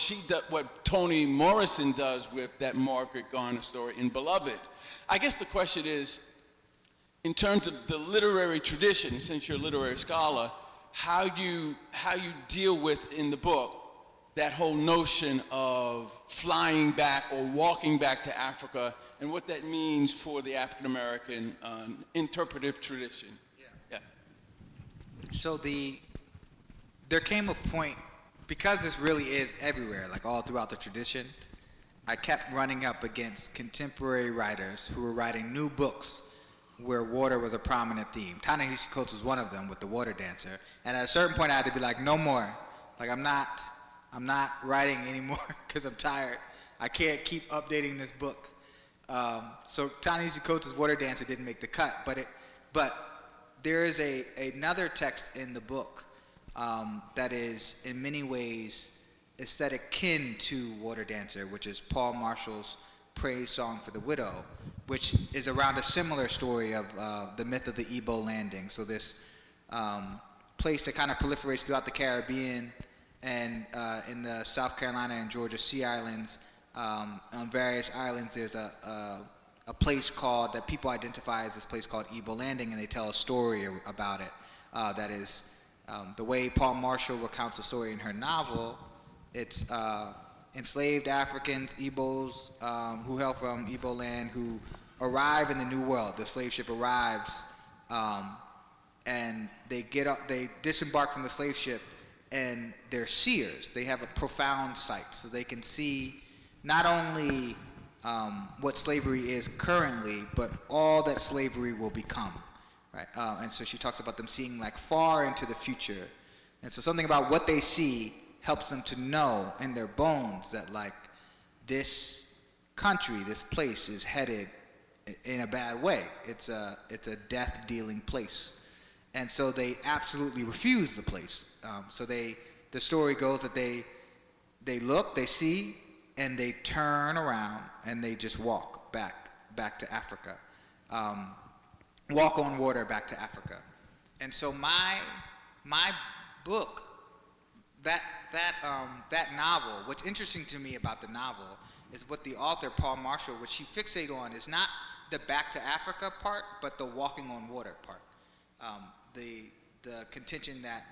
[SPEAKER 5] Toni Morrison does with that Margaret Garner story in Beloved. I guess the question is, in terms of the literary tradition, since you're a literary scholar, how you deal with, in the book, that whole notion of flying back or walking back to Africa, and what that means for the African American interpretive tradition. Yeah.
[SPEAKER 3] So there came a point, because this really is everywhere, like all throughout the tradition, I kept running up against contemporary writers who were writing new books where water was a prominent theme. Ta-Nehisi Coates was one of them with The Water Dancer. And at a certain point I had to be like, no more. Like, I'm not writing anymore because I'm tired. I can't keep updating this book. So Ta-Nehisi Coates' Water Dancer didn't make the cut, but there is another text in the book that is in many ways aesthetic kin to Water Dancer, which is Paul Marshall's Praise Song for the Widow, which is around a similar story of the myth of the Igbo landing. So this place that kind of proliferates throughout the Caribbean and in the South Carolina and Georgia Sea Islands. On various islands, there's a place called, that people identify as this place called Igbo Landing, and they tell a story about it. That is, the way Paul Marshall recounts the story in her novel, it's enslaved Africans, Igbos, who hail from Igbo land, who arrive in the New World. The slave ship arrives, and they disembark from the slave ship, and they're seers. They have a profound sight, so they can see not only what slavery is currently, but all that slavery will become, right? And so she talks about them seeing like far into the future. And so something about what they see helps them to know in their bones that like this country, this place is headed in a bad way. It's a death-dealing place. And so they absolutely refuse the place. So the story goes that they look, they see, and they turn around and they just walk back to Africa. Walk on water back to Africa. And so my book, that novel, what's interesting to me about the novel is what the author, Paul Marshall, what she fixated on is not the back to Africa part, but the walking on water part. The contention that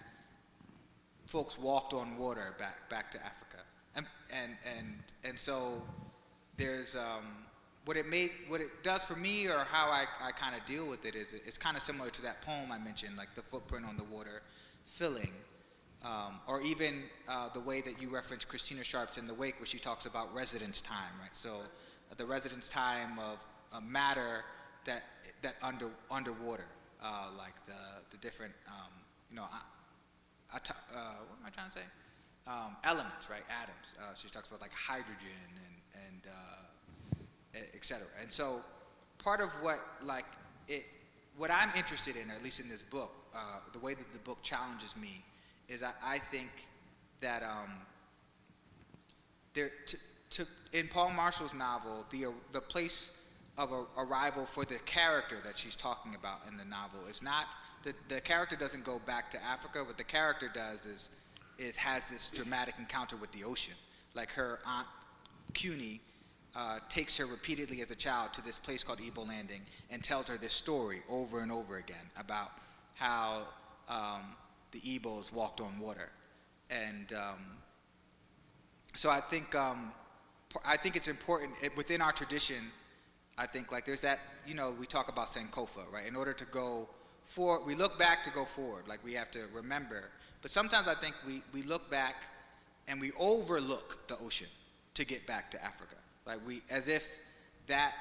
[SPEAKER 3] folks walked on water back to Africa. And so there's what it does for me, or how I kind of deal with it, is it's kind of similar to that poem I mentioned, like the footprint on the water filling, or even the way that you referenced Christina Sharp's In the Wake, where she talks about residence time, right? So the residence time of matter that underwater, like the different what am I trying to say? Elements, right? Atoms. She talks about like hydrogen and et cetera. And so part of what I'm interested in, or at least in this book, the way that the book challenges me, is I think that in Paul Marshall's novel, the place of arrival for the character that she's talking about in the novel is not the character doesn't go back to Africa. What the character does is has this dramatic encounter with the ocean. Like her aunt CUNY takes her repeatedly as a child to this place called Igbo Landing and tells her this story over and over again about how the Igbos walked on water. And so I think it's important within our tradition. I think like there's that, we talk about Sankofa, right? In order to go forward, we look back to go forward. Like we have to remember, But sometimes I think we look back and we overlook the ocean to get back to Africa. Like as if that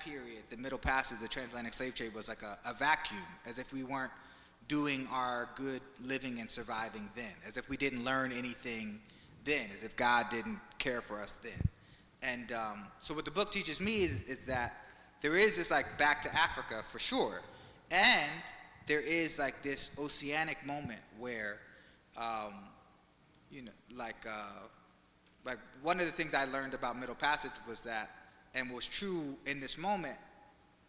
[SPEAKER 3] period, the Middle Passage, the transatlantic slave trade, was like a vacuum, as if we weren't doing our good living and surviving then, as if we didn't learn anything then, as if God didn't care for us then. And so what the book teaches me is that there is this like back to Africa for sure, and there is like this oceanic moment where, like one of the things I learned about Middle Passage was that, and was true in this moment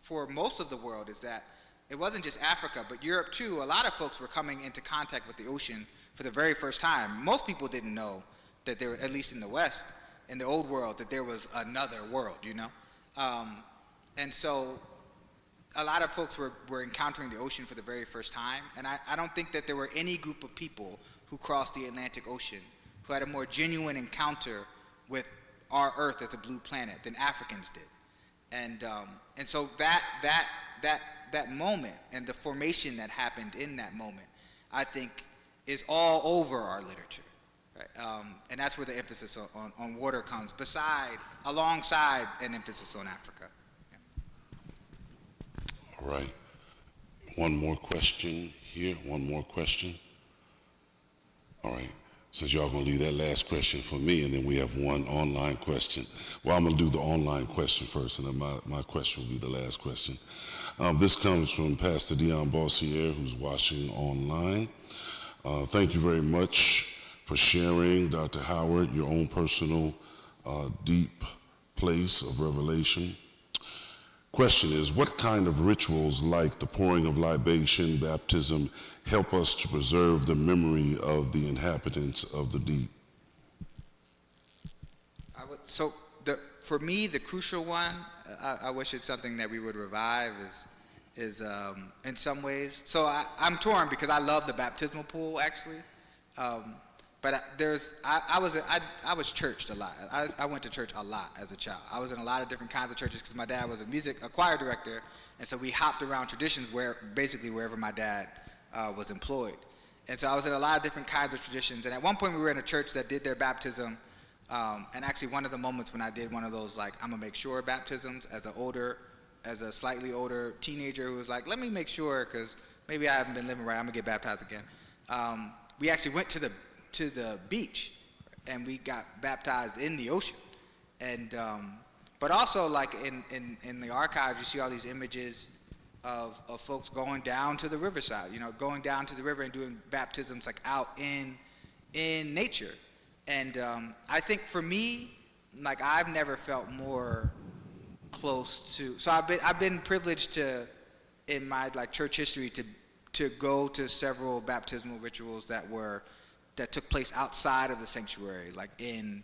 [SPEAKER 3] for most of the world, is that it wasn't just Africa, but Europe too. A lot of folks were coming into contact with the ocean for the very first time. Most people didn't know that there, at least in the West, in the old world, that there was another world, and so a lot of folks were encountering the ocean for the very first time, and I don't think that there were any group of people who crossed the Atlantic Ocean who had a more genuine encounter with our Earth as a blue planet than Africans did. And so that moment and the formation that happened in that moment, I think, is all over our literature. Right? And that's where the emphasis on water comes, alongside an emphasis on Africa.
[SPEAKER 1] All right. One more question here. One more question. All right. Since y'all going to leave that last question for me, and then we have one online question. Well, I'm going to do the online question first, and then my question will be the last question. This comes from Pastor Dion Bossier, who's watching online. Thank you very much for sharing, Dr. Howard, your own personal deep place of revelation. Question is, what kind of rituals like the pouring of libation, baptism, help us to preserve the memory of the inhabitants of the deep?
[SPEAKER 3] For me, the crucial one, I wish it's something that we would revive, is in some ways. So I'm torn because I love the baptismal pool, actually. But I was churched a lot. I went to church a lot as a child. I was in a lot of different kinds of churches because my dad was a choir director, and so we hopped around traditions basically wherever my dad was employed. And so I was in a lot of different kinds of traditions. And at one point we were in a church that did their baptism, and actually one of the moments when I did one of those like I'm gonna make sure baptisms as a slightly older teenager who was like, let me make sure because maybe I haven't been living right. I'm gonna get baptized again. We actually went to the beach, and we got baptized in the ocean. And but also like in the archives, you see all these images of folks going down to the riverside, going down to the river and doing baptisms like out in nature. And I think for me, like I've never felt more close to. So I've been privileged to, in my like church history, to go to several baptismal rituals that took place outside of the sanctuary, like in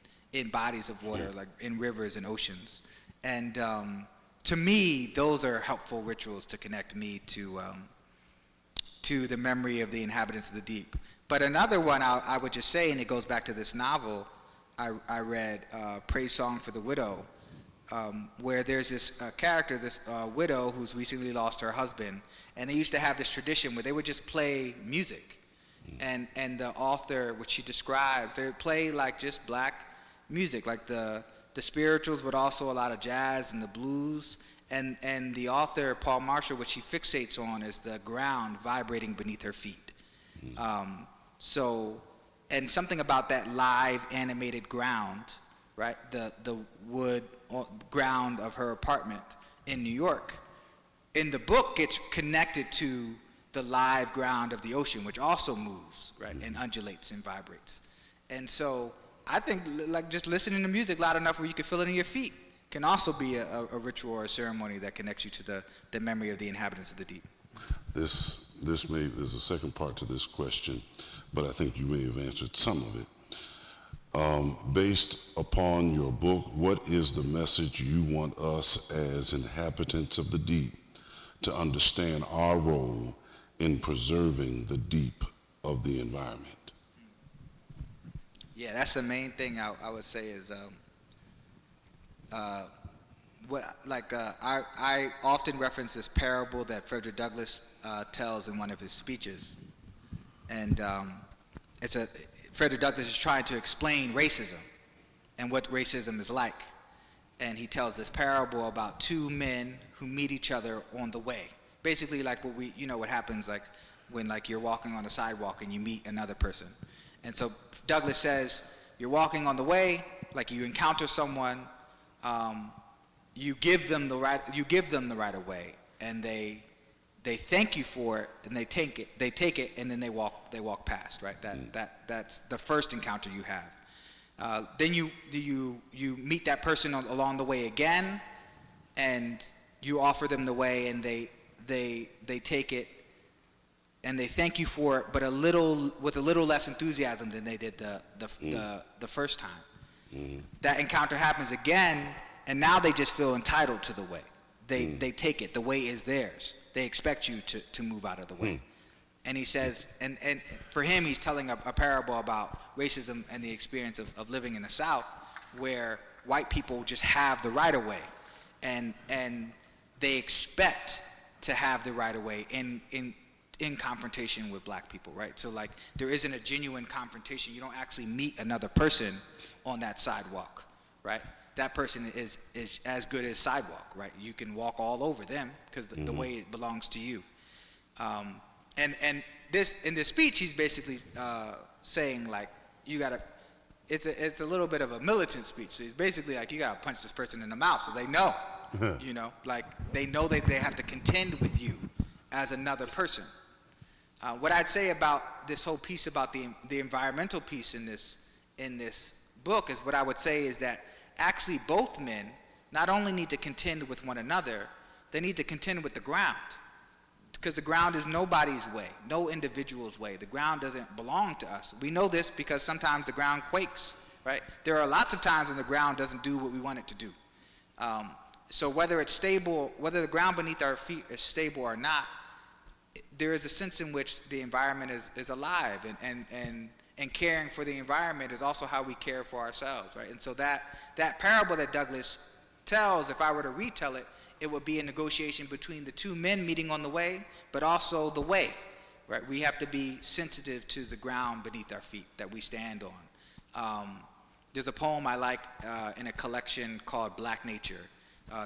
[SPEAKER 3] bodies of water, like in rivers and oceans. And to me, those are helpful rituals to connect me to the memory of the inhabitants of the deep. But another one I would just say, and it goes back to this novel I read, Praise Song for the Widow, where there's this character, this widow who's recently lost her husband, and they used to have this tradition where they would just play music. And the author, which she describes, they would play like just black music, like the spirituals, but also a lot of jazz and the blues. And the author, Paul Marshall, what she fixates on is the ground vibrating beneath her feet. And something about that live animated ground, right? The wood ground of her apartment in New York. In the book, it's connected to the live ground of the ocean, which also moves, right, and undulates and vibrates. And so I think like just listening to music loud enough where you can feel it in your feet can also be a ritual or a ceremony that connects you to the memory of the inhabitants of the deep.
[SPEAKER 1] There's a second part to this question, but I think you may have answered some of it. Based upon your book, what is the message you want us as inhabitants of the deep to understand our role in preserving the deep of the environment?
[SPEAKER 3] Yeah, that's the main thing I would say is I often reference this parable that Frederick Douglass tells in one of his speeches, and Frederick Douglass is trying to explain racism and what racism is like. And he tells this parable about two men who meet each other on the way. Basically like what happens like when like you're walking on the sidewalk and you meet another person. And so Douglass says, you're walking on the way, like you encounter someone, you give them the right of way, and they thank you for it, and they take it, and then they walk past, right? That's the first encounter you have. Then you meet that person along the way again, and you offer them the way, and they take it, and they thank you for it, but with a little less enthusiasm than they did the first time. Mm-hmm. That encounter happens again, and now they just feel entitled to the way. They take it. The way is theirs. They expect you to move out of the way. And he says, and for him, he's telling a parable about racism and the experience of living in the South, where white people just have the right of way, and they expect to have the right of way in confrontation with black people, right? So like there isn't a genuine confrontation. You don't actually meet another person on that sidewalk, right? That person is as good as sidewalk, right? You can walk all over them because the way it belongs to you. And this in this speech, he's basically saying like you gotta. It's a little bit of a militant speech. So he's basically like you gotta punch this person in the mouth so they know, like they know that they have to contend with you as another person. What I'd say about this whole piece about the environmental piece in this book is what I would say is that actually both men not only need to contend with one another, they need to contend with the ground, because the ground is nobody's way, no individual's way. The ground doesn't belong to us. We know this because sometimes the ground quakes, right? There are lots of times when the ground doesn't do what we want it to do. So whether it's stable, whether the ground beneath our feet is stable or not, there is a sense in which the environment is alive, and caring for the environment is also how we care for ourselves, right? And so that parable that Douglass tells, if I were to retell it, it would be a negotiation between the two men meeting on the way, but also the way, right? We have to be sensitive to the ground beneath our feet that we stand on. There's a poem I like in a collection called Black Nature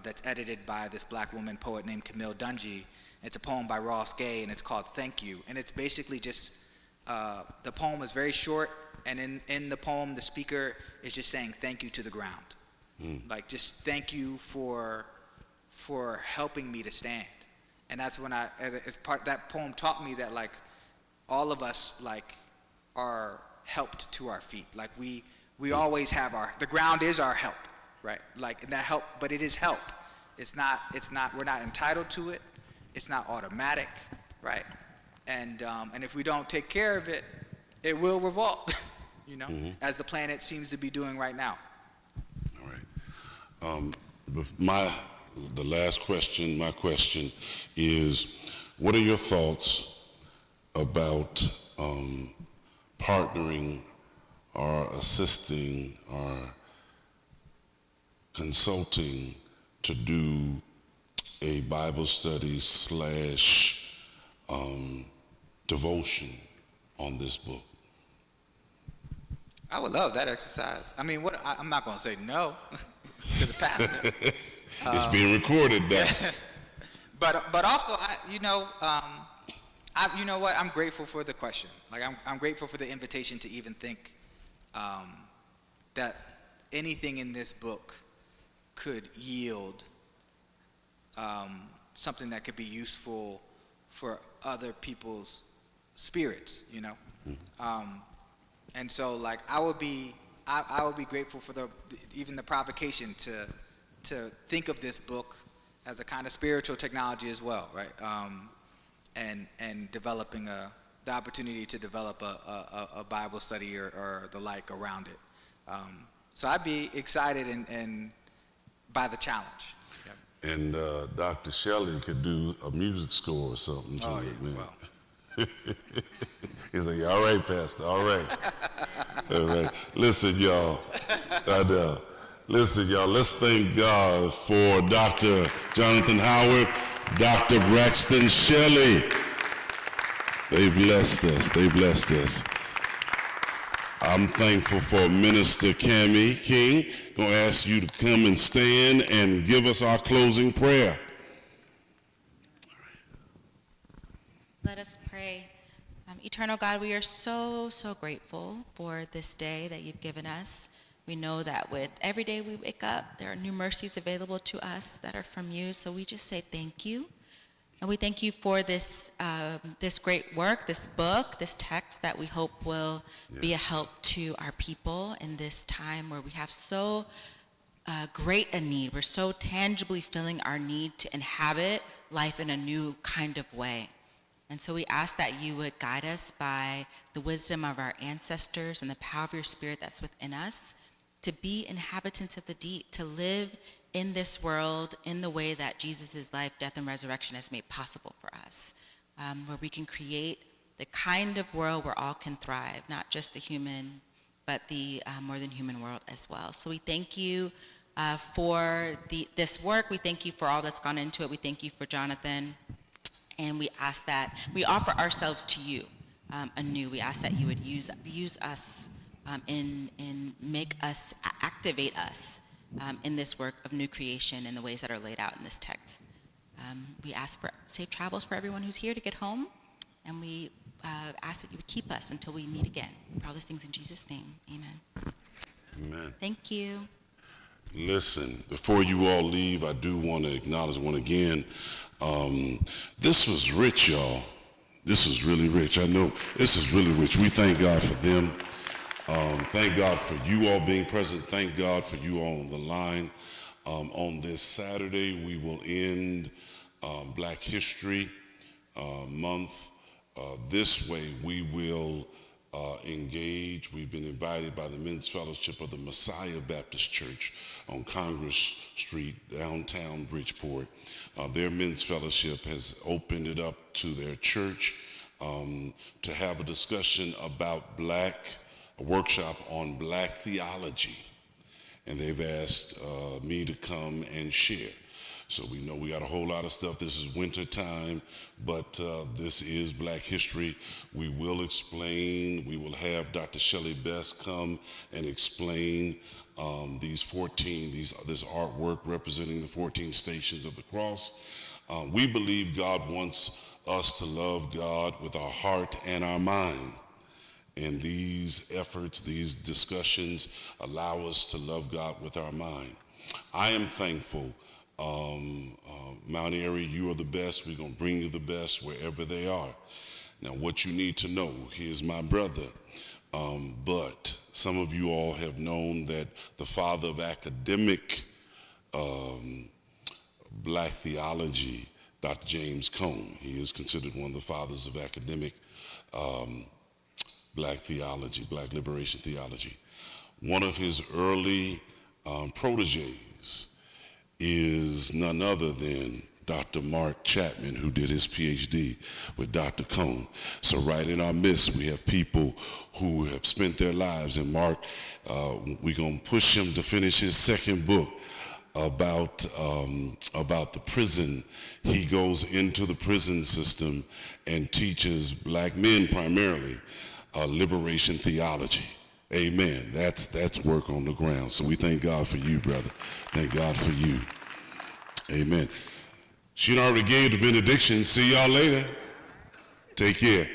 [SPEAKER 3] that's edited by this black woman poet named Camille Dungy. It's a poem by Ross Gay, and it's called Thank You. And it's basically just, the poem is very short, and in the poem, the speaker is just saying thank you to the ground. Like, just thank you for helping me to stand. And that's when that poem taught me that, like, all of us, like, are helped to our feet. Like, we always have the ground is our help, right? Like, and that help, but it is help. It's not, we're not entitled to it. It's not automatic, right? And if we don't take care of it, it will revolt, as the planet seems to be doing right now.
[SPEAKER 1] All right. The last question, my question is, what are your thoughts about partnering or assisting or consulting to do a Bible study / devotion on this book?
[SPEAKER 3] I would love that exercise. I mean, I'm not going to say no to the pastor.
[SPEAKER 1] It's being recorded now.
[SPEAKER 3] but also, you know what? I'm grateful for the question. Like, I'm grateful for the invitation to even think that anything in this book could yield something that could be useful for other people's spirits, and so, like, I would be grateful for even the provocation to think of this book as a kind of spiritual technology as well, right? And developing the opportunity to develop a Bible study or the like around it. So I'd be excited and by the challenge. Yep.
[SPEAKER 1] And Dr. Shelley could do a music score or something to it, man.
[SPEAKER 3] Well.
[SPEAKER 1] He's like, all right, Pastor, all right. All right. Listen, y'all. Listen, y'all, let's thank God for Dr. Jonathan Howard, Dr. Braxton Shelley. They blessed us. I'm thankful for Minister Cammie King. Going to ask you to come and stand and give us our closing prayer.
[SPEAKER 2] Let us pray. Eternal God, we are so, so grateful for this day that you've given us. We know that with every day we wake up, there are new mercies available to us that are from you. So we just say thank you. And we thank you for this this great work, this book, this text that we hope will be a help to our people in this time where we have so great a need. We're so tangibly feeling our need to inhabit life in a new kind of way. And so we ask that you would guide us by the wisdom of our ancestors and the power of your Spirit that's within us to be inhabitants of the deep, to live in this world in the way that Jesus' life, death, and resurrection has made possible for us, where we can create the kind of world where all can thrive, not just the human, but the more than human world as well. So we thank you for this work. We thank you for all that's gone into it. We thank you for Jonathan. And we ask that we offer ourselves to you anew. We ask that you would use us and make us, activate us in this work of new creation in the ways that are laid out in this text. We ask for safe travels for everyone who's here to get home. And we ask that you would keep us until we meet again. For all these things in Jesus' name, amen.
[SPEAKER 1] Amen.
[SPEAKER 2] Thank you.
[SPEAKER 1] Listen, before you all leave, I do want to acknowledge one again. This was rich, y'all. This was really rich. I know this is really rich. We thank God for them. Thank God for you all being present. Thank God for you all on the line. On this Saturday, we will end Black History Month. This way, we will engage. We've been invited by the Men's Fellowship of the Messiah Baptist Church on Congress Street, downtown Bridgeport. Their Men's Fellowship has opened it up to their church to have a discussion about a workshop on Black theology. And they've asked me to come and share. So we know we got a whole lot of stuff. This is winter time, but this is Black History. We will explain. We will have Dr. Shelley Best come and explain this artwork representing the 14 stations of the cross. We believe God wants us to love God with our heart and our mind. And these efforts, these discussions allow us to love God with our mind. I am thankful. Mount Airy, you are the best. We're going to bring you the best wherever they are. Now, what you need to know, here's my brother. But some of you all have known that the father of academic Black theology, Dr. James Cone, he is considered one of the fathers of academic Black theology, Black liberation theology. One of his early proteges is none other than Dr. Mark Chapman, who did his PhD with Dr. Cone. So right in our midst, we have people who have spent their lives, and Mark, we're going to push him to finish his second book about the prison. He goes into the prison system and teaches Black men primarily liberation theology. Amen. That's work on the ground. So we thank God for you, brother. Thank God for you. Amen. She already gave the benediction. See y'all later. Take care.